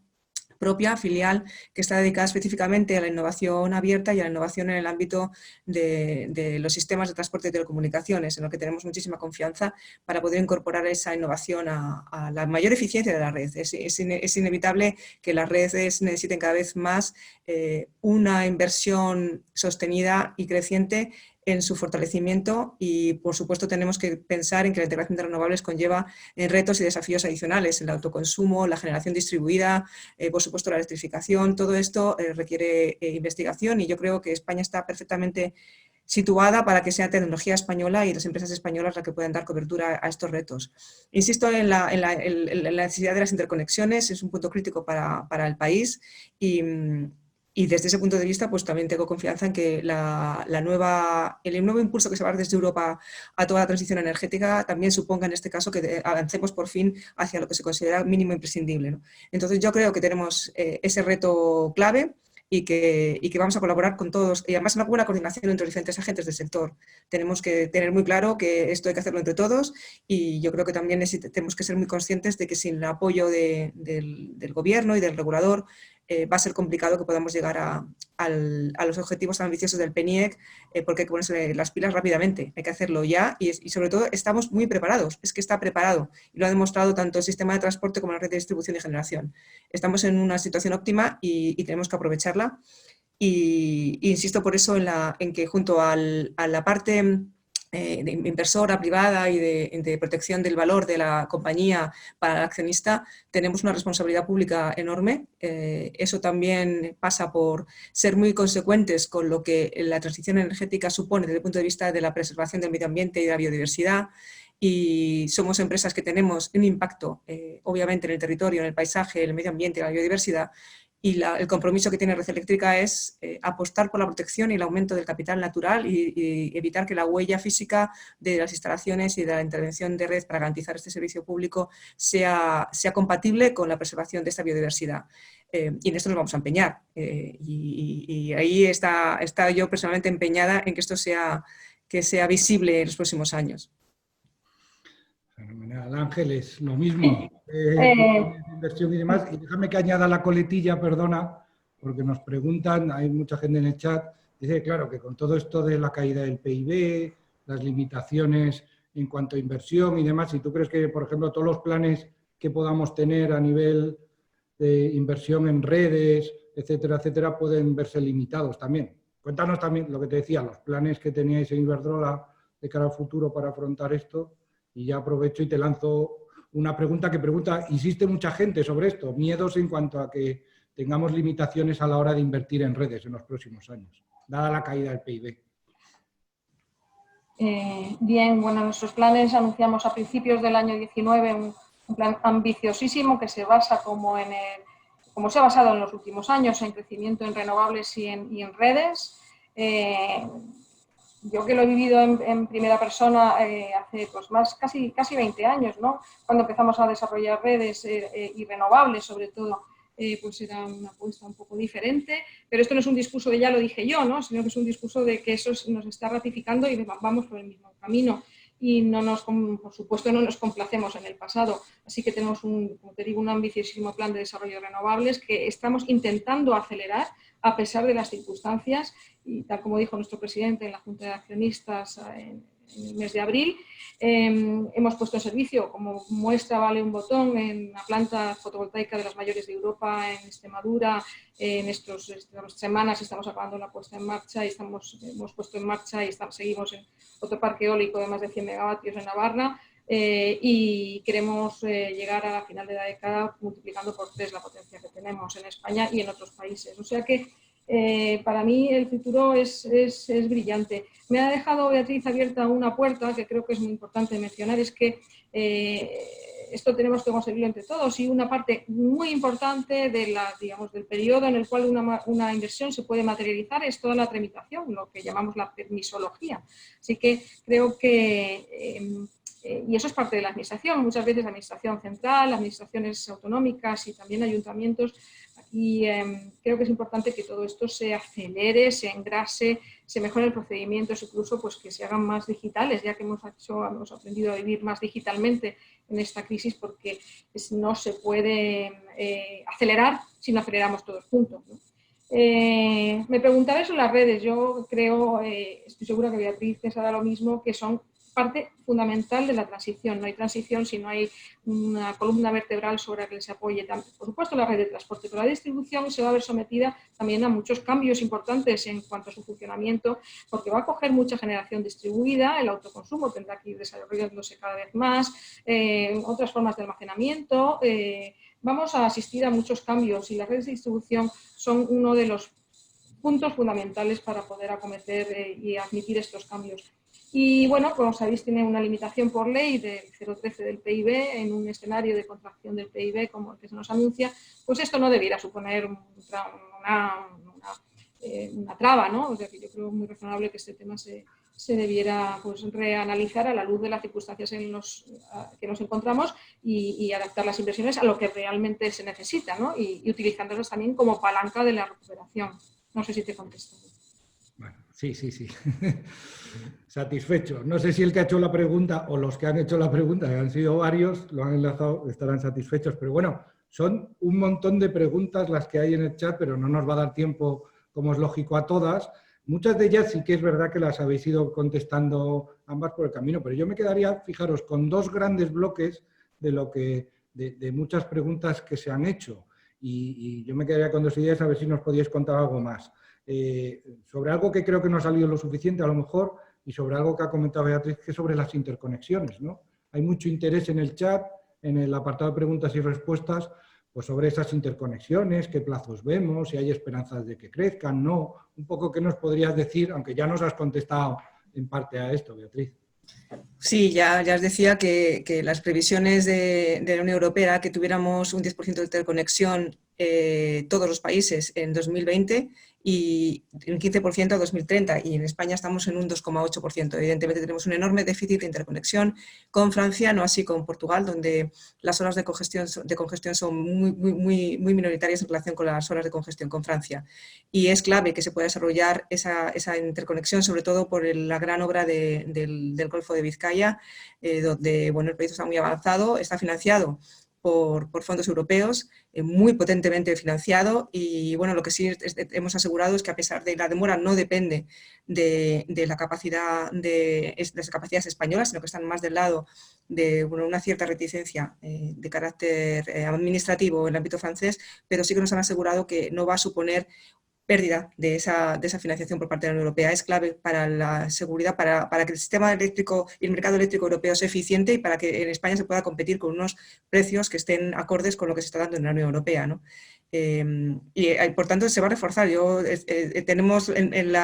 propia, filial, que está dedicada específicamente a la innovación abierta y a la innovación en el ámbito de los sistemas de transporte y telecomunicaciones, en lo que tenemos muchísima confianza para poder incorporar esa innovación a la mayor eficiencia de la red. Es inevitable que las redes necesiten cada vez más una inversión sostenida y creciente en su fortalecimiento, y por supuesto tenemos que pensar en que la integración de renovables conlleva retos y desafíos adicionales, el autoconsumo, la generación distribuida, por supuesto la electrificación. Todo esto requiere investigación, y yo creo que España está perfectamente situada para que sea tecnología española y las empresas españolas las que puedan dar cobertura a estos retos. Insisto en la necesidad de las interconexiones, es un punto crítico para el país, y desde ese punto de vista, pues también tengo confianza en que el nuevo impulso que se va a dar desde Europa a toda la transición energética también suponga, en este caso, que avancemos por fin hacia lo que se considera mínimo imprescindible, ¿no? Entonces yo creo que tenemos ese reto clave, y que vamos a colaborar con todos, y además una buena coordinación entre diferentes agentes del sector. Tenemos que tener muy claro que esto hay que hacerlo entre todos, y yo creo que también tenemos que ser muy conscientes de que sin el apoyo del gobierno y del regulador va a ser complicado que podamos llegar a los objetivos tan ambiciosos del PNIEC, porque hay que ponerse las pilas rápidamente, hay que hacerlo ya, y sobre todo estamos muy preparados, es que está preparado, y lo ha demostrado tanto el sistema de transporte como la red de distribución y generación. Estamos en una situación óptima y tenemos que aprovecharla, y insisto por eso en que junto a la parte de inversora privada y de protección del valor de la compañía para el accionista, tenemos una responsabilidad pública enorme. Eso también pasa por ser muy consecuentes con lo que la transición energética supone desde el punto de vista de la preservación del medio ambiente y de la biodiversidad, y somos empresas que tenemos un impacto, obviamente, en el territorio, en el paisaje, en el medio ambiente y la biodiversidad. Y el compromiso que tiene Red Eléctrica es apostar por la protección y el aumento del capital natural, y evitar que la huella física de las instalaciones y de la intervención de red para garantizar este servicio público sea compatible con la preservación de esta biodiversidad. Y en esto nos vamos a empeñar. Y ahí está yo personalmente empeñada en que esto sea visible en los próximos años. Fenomenal. Ángeles, lo mismo. Inversión y demás. Y déjame que añada la coletilla, perdona, porque nos preguntan, hay mucha gente en el chat, dice, claro, que con todo esto de la caída del PIB, las limitaciones en cuanto a inversión y demás, si tú crees que, por ejemplo, todos los planes que podamos tener a nivel de inversión en redes, etcétera, etcétera, pueden verse limitados también. Cuéntanos también lo que te decía, los planes que teníais en Iberdrola de cara al futuro para afrontar esto. Y ya aprovecho y te lanzo una pregunta insiste mucha gente sobre esto, miedos en cuanto a que tengamos limitaciones a la hora de invertir en redes en los próximos años, dada la caída del PIB. Bien, bueno, nuestros planes anunciamos a principios del año 19 un plan ambiciosísimo que se basa, como se ha basado en los últimos años, en crecimiento en renovables y en redes. yo que lo he vivido en primera persona hace pues casi 20 años, ¿no? Cuando empezamos a desarrollar redes y renovables, sobre todo, pues era una apuesta un poco diferente, pero esto no es un discurso de ya lo dije yo, ¿no? Sino que es un discurso de que eso nos está ratificando y vamos por el mismo camino. Y por supuesto, no nos complacemos en el pasado. Así que tenemos, como te digo, un ambiciosísimo plan de desarrollo de renovables que estamos intentando acelerar a pesar de las circunstancias y tal como dijo nuestro presidente en la Junta de Accionistas en el mes de abril, hemos puesto en servicio, como muestra vale un botón, en la planta fotovoltaica de las mayores de Europa en Extremadura. En estas semanas estamos acabando la puesta en marcha y hemos puesto en marcha y seguimos en otro parque eólico de más de 100 megavatios en Navarra. Y queremos llegar a la final de la década multiplicando por 3 la potencia que tenemos en España y en otros países. O sea que para mí el futuro es brillante. Me ha dejado, Beatriz, abierta una puerta que creo que es muy importante mencionar, es que esto tenemos que conseguirlo entre todos y una parte muy importante del periodo en el cual una inversión se puede materializar es toda la tramitación, lo que llamamos la permisología. Así que creo que... y eso es parte de la administración, muchas veces la administración central, administraciones autonómicas y también ayuntamientos. Aquí creo que es importante que todo esto se acelere, se engrase, se mejore el procedimiento, incluso pues, que se hagan más digitales, ya que hemos aprendido a vivir más digitalmente en esta crisis, porque no se puede acelerar si no aceleramos todos juntos, ¿no? Me preguntabas sobre las redes. Yo creo, estoy segura que Beatriz pensará lo mismo, que son parte fundamental de la transición. No hay transición si no hay una columna vertebral sobre la que se apoye. Por supuesto, la red de transporte, pero la distribución se va a ver sometida también a muchos cambios importantes en cuanto a su funcionamiento, porque va a coger mucha generación distribuida, el autoconsumo tendrá que ir desarrollándose cada vez más, otras formas de almacenamiento. Vamos a asistir a muchos cambios y las redes de distribución son uno de los puntos fundamentales para poder acometer y admitir estos cambios. Y bueno, como sabéis, tiene una limitación por ley del 0,13 del PIB en un escenario de contracción del PIB como el que se nos anuncia, pues esto no debiera suponer una traba, ¿no? O sea que yo creo muy razonable que este tema se debiera pues, reanalizar a la luz de las circunstancias en que nos encontramos y adaptar las inversiones a lo que realmente se necesita, ¿no? Y utilizándolas también como palanca de la recuperación. No sé si te contesto. Bueno, sí. Satisfecho. No sé si el que ha hecho la pregunta o los que han hecho la pregunta, que han sido varios, lo han enlazado, estarán satisfechos. Pero bueno, son un montón de preguntas las que hay en el chat, pero no nos va a dar tiempo, como es lógico, a todas. Muchas de ellas sí que es verdad que las habéis ido contestando ambas por el camino, pero yo me quedaría, fijaros, con 2 grandes bloques de muchas preguntas que se han hecho. Y yo me quedaría con 2 ideas a ver si nos podíais contar algo más. Sobre algo que creo que no ha salido lo suficiente a lo mejor y sobre algo que ha comentado Beatriz, que es sobre las interconexiones, ¿no? Hay mucho interés en el chat, en el apartado de preguntas y respuestas, pues sobre esas interconexiones, qué plazos vemos, si hay esperanzas de que crezcan, no. Un poco qué nos podrías decir, aunque ya nos has contestado en parte a esto, Beatriz. Sí, ya os decía que las previsiones de la Unión Europea era que tuviéramos un 10% de interconexión todos los países en 2020 y un 15% a 2030, y en España estamos en un 2,8%. Evidentemente tenemos un enorme déficit de interconexión con Francia, no así con Portugal, donde las horas de congestión son muy minoritarias en relación con las horas de congestión con Francia. Y es clave que se pueda desarrollar esa interconexión, sobre todo por la gran obra del Golfo de Vizcaya, donde el proyecto está muy avanzado, está financiado por fondos europeos, muy potentemente financiado, y lo que sí hemos asegurado es que a pesar de la demora no depende de la capacidad de las capacidades españolas, sino que están más del lado de una cierta reticencia de carácter administrativo en el ámbito francés, pero sí que nos han asegurado que no va a suponer pérdida de esa financiación por parte de la Unión Europea. Es clave para la seguridad, para que el sistema eléctrico y el mercado eléctrico europeo sea eficiente y para que en España se pueda competir con unos precios que estén acordes con lo que se está dando en la Unión Europea, ¿no? Y por tanto se va a reforzar. Tenemos el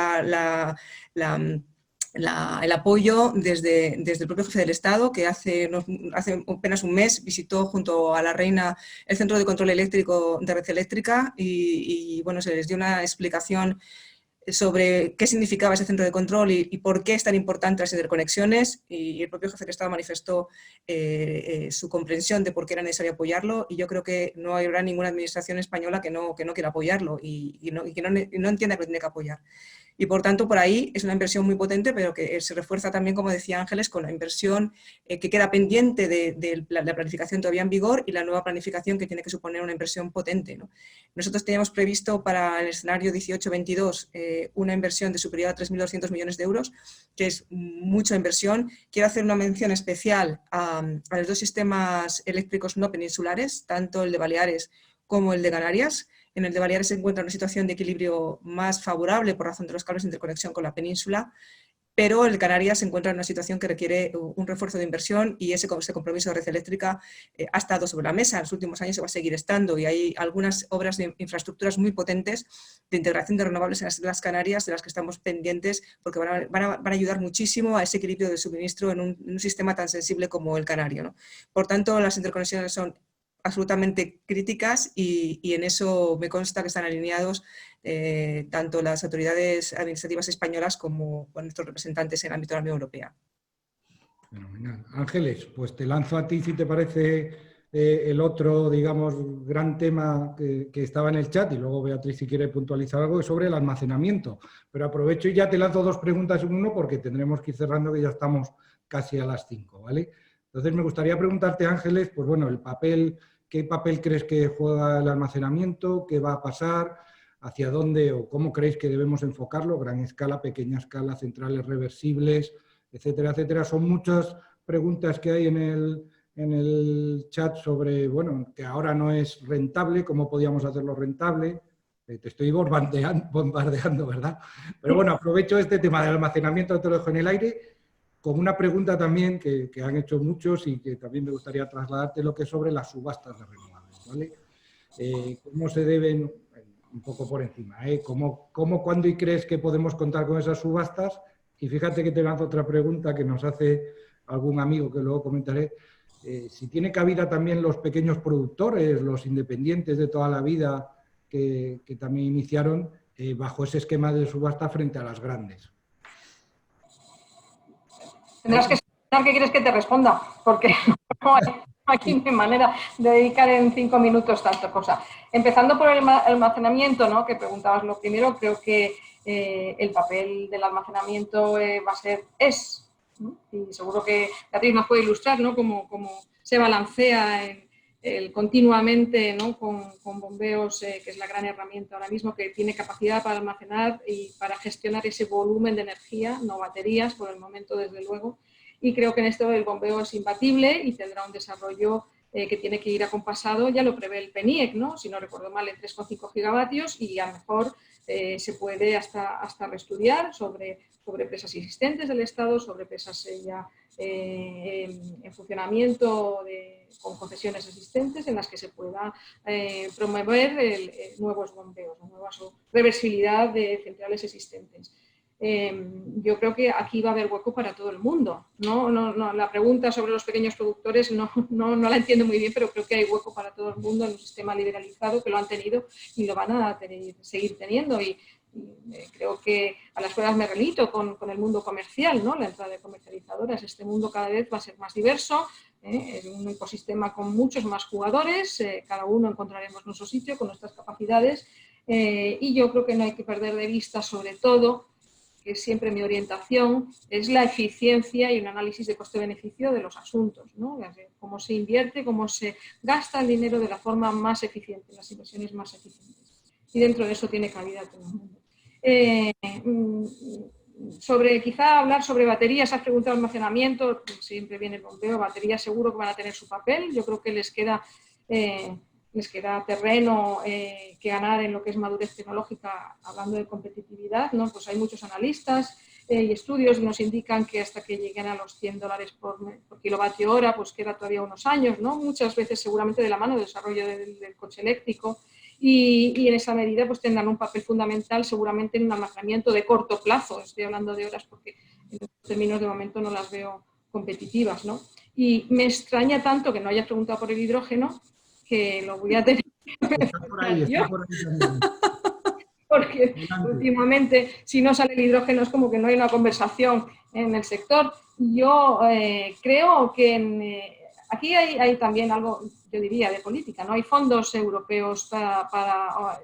apoyo desde el propio jefe del Estado, que hace apenas un mes visitó junto a la reina el Centro de Control Eléctrico de Red Eléctrica y se les dio una explicación sobre qué significaba ese centro de control y por qué es tan importante las interconexiones, y el propio jefe de Estado manifestó su comprensión de por qué era necesario apoyarlo, y yo creo que no habrá ninguna administración española que no quiera apoyarlo y que no entienda que lo tiene que apoyar. Y por tanto, por ahí es una inversión muy potente, pero que se refuerza también, como decía Ángeles, con la inversión que queda pendiente de la planificación todavía en vigor y la nueva planificación que tiene que suponer una inversión potente, ¿no? Nosotros teníamos previsto para el escenario 18-22 una inversión de superior a 3.200 millones de euros, que es mucha inversión. Quiero hacer una mención especial a los dos sistemas eléctricos no peninsulares, tanto el de Baleares como el de Canarias. En el de Baleares se encuentra una situación de equilibrio más favorable por razón de los cables de interconexión con la península, pero el Canarias se encuentra en una situación que requiere un refuerzo de inversión, y ese compromiso de red eléctrica ha estado sobre la mesa en los últimos años y va a seguir estando, y hay algunas obras de infraestructuras muy potentes de integración de renovables en las Islas Canarias de las que estamos pendientes, porque van a ayudar muchísimo a ese equilibrio de suministro en un sistema tan sensible como el canario, ¿no? Por tanto, las interconexiones son absolutamente críticas y en eso me consta que están alineados tanto las autoridades administrativas españolas como con nuestros representantes en el ámbito de la Unión Europea. Fenomenal. Ángeles, pues te lanzo a ti, si te parece, el otro, digamos, gran tema que estaba en el chat, y luego Beatriz, si quiere puntualizar algo, es sobre el almacenamiento. Pero aprovecho y ya te lanzo dos preguntas en uno, porque tendremos que ir cerrando, que ya estamos casi a las 5, ¿vale? Entonces me gustaría preguntarte, Ángeles, pues bueno, ¿qué papel crees que juega el almacenamiento? ¿Qué va a pasar? ¿Hacia dónde o cómo creéis que debemos enfocarlo? ¿Gran escala, pequeña escala, centrales reversibles, etcétera, etcétera? Son muchas preguntas que hay en el chat sobre, bueno, que ahora no es rentable, ¿cómo podíamos hacerlo rentable? Te estoy bombardeando, ¿verdad? Pero bueno, aprovecho este tema del almacenamiento, te lo dejo en el aire, con una pregunta también que han hecho muchos y que también me gustaría trasladarte, lo que es sobre las subastas de renovables, ¿vale? ¿Cómo se deben, un poco por encima, ¿Cómo, cuándo y crees que podemos contar con esas subastas? Y fíjate que te lanzo otra pregunta que nos hace algún amigo que luego comentaré. Si tiene cabida también los pequeños productores, los independientes de toda la vida que también iniciaron bajo ese esquema de subasta frente a las grandes. Tendrás que explicar qué quieres que te responda, porque no hay aquí de manera de dedicar en 5 minutos tanta cosa. Empezando por el almacenamiento, ¿no?, que preguntabas lo primero, creo que el papel del almacenamiento va a ser, ¿no? Y seguro que Beatriz nos puede ilustrar, ¿no?, cómo se balancea continuamente, ¿no?, con bombeos, que es la gran herramienta ahora mismo, que tiene capacidad para almacenar y para gestionar ese volumen de energía, no baterías por el momento, desde luego, y creo que en esto el bombeo es imbatible y tendrá un desarrollo que tiene que ir acompasado, ya lo prevé el PNIEC, ¿no?, si no recuerdo mal, en 3,5 gigavatios, y a lo mejor se puede hasta reestudiar sobre presas existentes del Estado, sobre presas ya en funcionamiento con concesiones existentes en las que se pueda promover nuevos bombeos, nueva reversibilidad de centrales existentes. Yo creo que aquí va a haber hueco para todo el mundo. No, la pregunta sobre los pequeños productores no la entiendo muy bien, pero creo que hay hueco para todo el mundo en un sistema liberalizado, que lo han tenido y lo van a seguir teniendo. Y creo que a las pruebas me remito con el mundo comercial, ¿no?, la entrada de comercializadoras. Este mundo cada vez va a ser más diverso, es un ecosistema con muchos más jugadores, cada uno encontraremos nuestro sitio con nuestras capacidades, y yo creo que no hay que perder de vista, sobre todo, que siempre mi orientación es la eficiencia y un análisis de coste-beneficio de los asuntos, ¿no?, cómo se invierte, cómo se gasta el dinero de la forma más eficiente, las inversiones más eficientes. Y dentro de eso tiene cabida todo el mundo. Quizá hablar sobre baterías, has preguntado almacenamiento, siempre viene el bombeo, baterías seguro que van a tener su papel. Yo creo que les queda terreno que ganar en lo que es madurez tecnológica, hablando de competitividad, ¿no? Pues hay muchos analistas y estudios que nos indican que hasta que lleguen a los $100 por kilovatio hora, pues queda todavía unos años, ¿no? Muchas veces seguramente de la mano del desarrollo del coche eléctrico. Y en esa medida pues tendrán un papel fundamental seguramente en un almacenamiento de corto plazo. Estoy hablando de horas porque en términos de momento no las veo competitivas, ¿no? Y me extraña tanto que no hayas preguntado por el hidrógeno, que lo voy a tener que está por ahí también. porque últimamente si no sale el hidrógeno es como que no hay una conversación en el sector. Yo creo que aquí hay también algo, yo diría, de política, ¿no? Hay fondos europeos para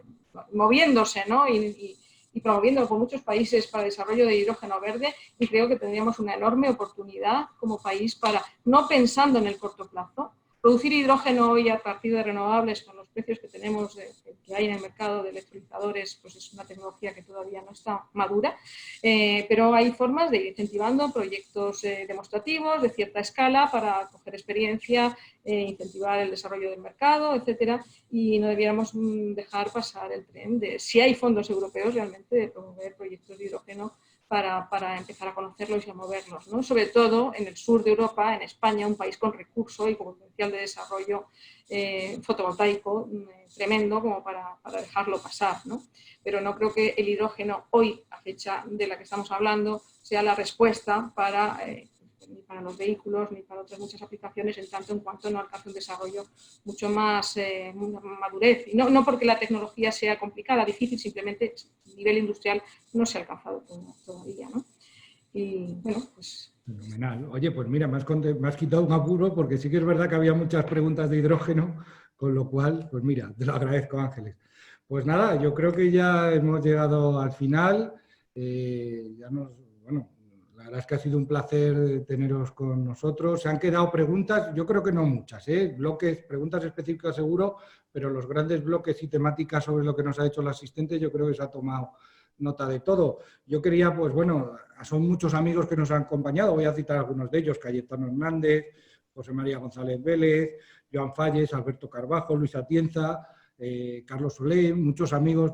moviéndose, ¿no? Y promoviendo con muchos países para el desarrollo de hidrógeno verde, y creo que tendríamos una enorme oportunidad como país para, no pensando en el corto plazo, producir hidrógeno hoy a partir de renovables con los precios que tenemos, que hay en el mercado de electrolizadores, pues es una tecnología que todavía no está madura, pero hay formas de ir incentivando proyectos demostrativos de cierta escala para coger experiencia, incentivar el desarrollo del mercado, etcétera, y no debiéramos dejar pasar el tren de, si hay fondos europeos realmente, de promover proyectos de hidrógeno para empezar a conocerlos y a moverlos, ¿no? Sobre todo en el sur de Europa, en España, un país con recurso y con potencial de desarrollo fotovoltaico tremendo como para dejarlo pasar, ¿no? Pero no creo que el hidrógeno hoy, a fecha de la que estamos hablando, sea la respuesta para ni para los vehículos ni para otras muchas aplicaciones, en tanto en cuanto no alcance un desarrollo mucho más madurez. Y no porque la tecnología sea complicada, difícil, simplemente a nivel industrial no se ha alcanzado todavía, ¿no? Y bueno, pues... Fenomenal. Oye, pues mira, me has quitado un apuro porque sí que es verdad que había muchas preguntas de hidrógeno, con lo cual, pues mira, te lo agradezco, Ángeles. Pues nada, yo creo que ya hemos llegado al final. Bueno, la verdad es que ha sido un placer teneros con nosotros. Se han quedado preguntas, yo creo que no muchas, bloques, preguntas específicas seguro, pero los grandes bloques y temáticas sobre lo que nos ha hecho el asistente, yo creo que se ha tomado nota de todo. Yo quería, pues bueno, son muchos amigos que nos han acompañado, voy a citar algunos de ellos: Cayetano Hernández, José María González Vélez, Joan Falles, Alberto Carbajo, Luis Atienza, Carlos Solé, muchos amigos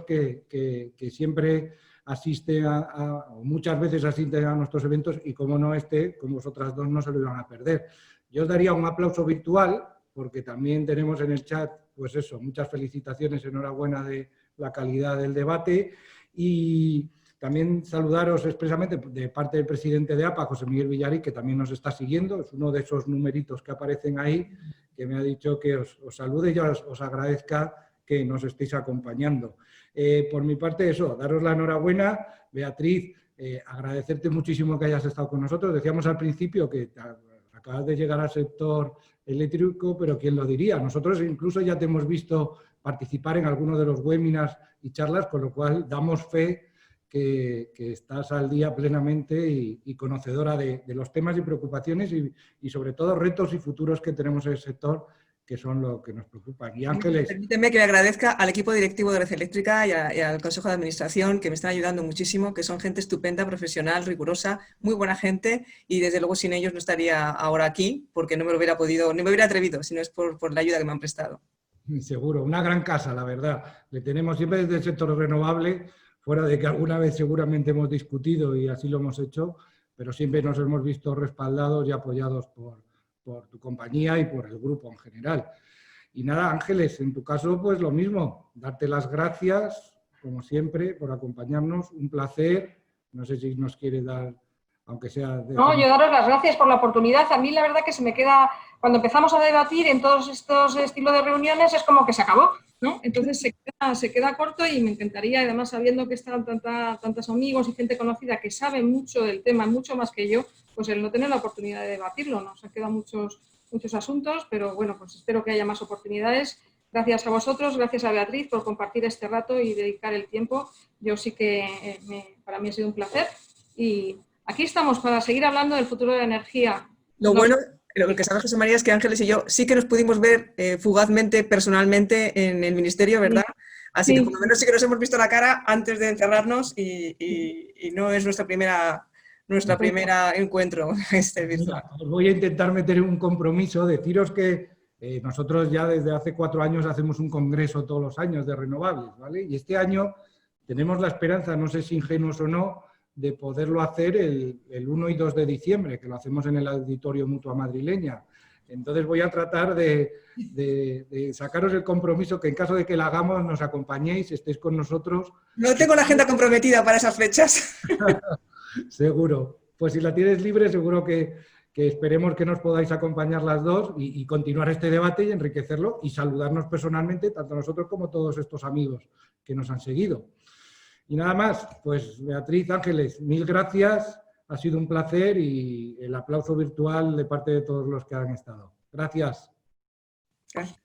que siempre asisten o muchas veces asisten a nuestros eventos, y como no con vosotras dos no se lo iban a perder. Yo os daría un aplauso virtual, porque también tenemos en el chat, pues eso, muchas felicitaciones, enhorabuena de la calidad del debate, y también saludaros expresamente de parte del presidente de APA, José Miguel Villarí, que también nos está siguiendo, es uno de esos numeritos que aparecen ahí, que me ha dicho que os salude y os agradezca que nos estéis acompañando. Por mi parte, eso, daros la enhorabuena. Beatriz, agradecerte muchísimo que hayas estado con nosotros. Decíamos al principio que acabas de llegar al sector eléctrico, pero ¿quién lo diría? Nosotros incluso ya te hemos visto participar en algunos de los webinars y charlas, con lo cual damos fe que estás al día plenamente y conocedora de los temas y preocupaciones y sobre todo retos y futuros que tenemos en el sector, que son lo que nos preocupan. Y Ángeles... Permíteme que le agradezca al equipo directivo de Red Eléctrica y al Consejo de Administración, que me están ayudando muchísimo, que son gente estupenda, profesional, rigurosa, muy buena gente, y desde luego sin ellos no estaría ahora aquí, porque no me hubiera atrevido, si no es por la ayuda que me han prestado. Seguro, una gran casa, la verdad. Le tenemos siempre desde el sector renovable, fuera de que alguna vez seguramente hemos discutido y así lo hemos hecho, pero siempre nos hemos visto respaldados y apoyados por tu compañía y por el grupo en general. Y nada, Ángeles, en tu caso, pues lo mismo, darte las gracias, como siempre, por acompañarnos, un placer. No sé si nos quieres dar, aunque sea... No, yo daros las gracias por la oportunidad. A mí la verdad que se me queda, cuando empezamos a debatir en todos estos estilos de reuniones, es como que se acabó, ¿no? Entonces se queda corto, y me encantaría, además sabiendo que están tantos amigos y gente conocida que sabe mucho del tema, mucho más que yo, pues el no tener la oportunidad de debatirlo. Nos han quedado muchos asuntos, pero bueno, pues espero que haya más oportunidades. Gracias a vosotros, gracias a Beatriz por compartir este rato y dedicar el tiempo. Yo sí que para mí ha sido un placer, y aquí estamos para seguir hablando del futuro de la energía. Bueno, lo que sabe José María es que Ángeles y yo sí que nos pudimos ver fugazmente, personalmente, en el ministerio, ¿verdad? Así que por lo menos sí que nos hemos visto la cara antes de encerrarnos, y no es nuestra primera encuentro virtual. Os voy a intentar meter un compromiso, deciros que nosotros ya desde hace 4 años hacemos un congreso todos los años de renovables, ¿vale? Y este año tenemos la esperanza, no sé si ingenuos o no, de poderlo hacer el 1 y 2 de diciembre, que lo hacemos en el Auditorio Mutua Madrileña. Entonces voy a tratar de sacaros el compromiso, que en caso de que la hagamos nos acompañéis, estéis con nosotros. No tengo la agenda comprometida para esas fechas. Seguro. Pues si la tienes libre, seguro que que esperemos que nos podáis acompañar las dos y continuar este debate y enriquecerlo y saludarnos personalmente, tanto nosotros como todos estos amigos que nos han seguido. Y nada más, pues Beatriz, Ángeles, mil gracias, ha sido un placer y el aplauso virtual de parte de todos los que han estado. Gracias. Gracias.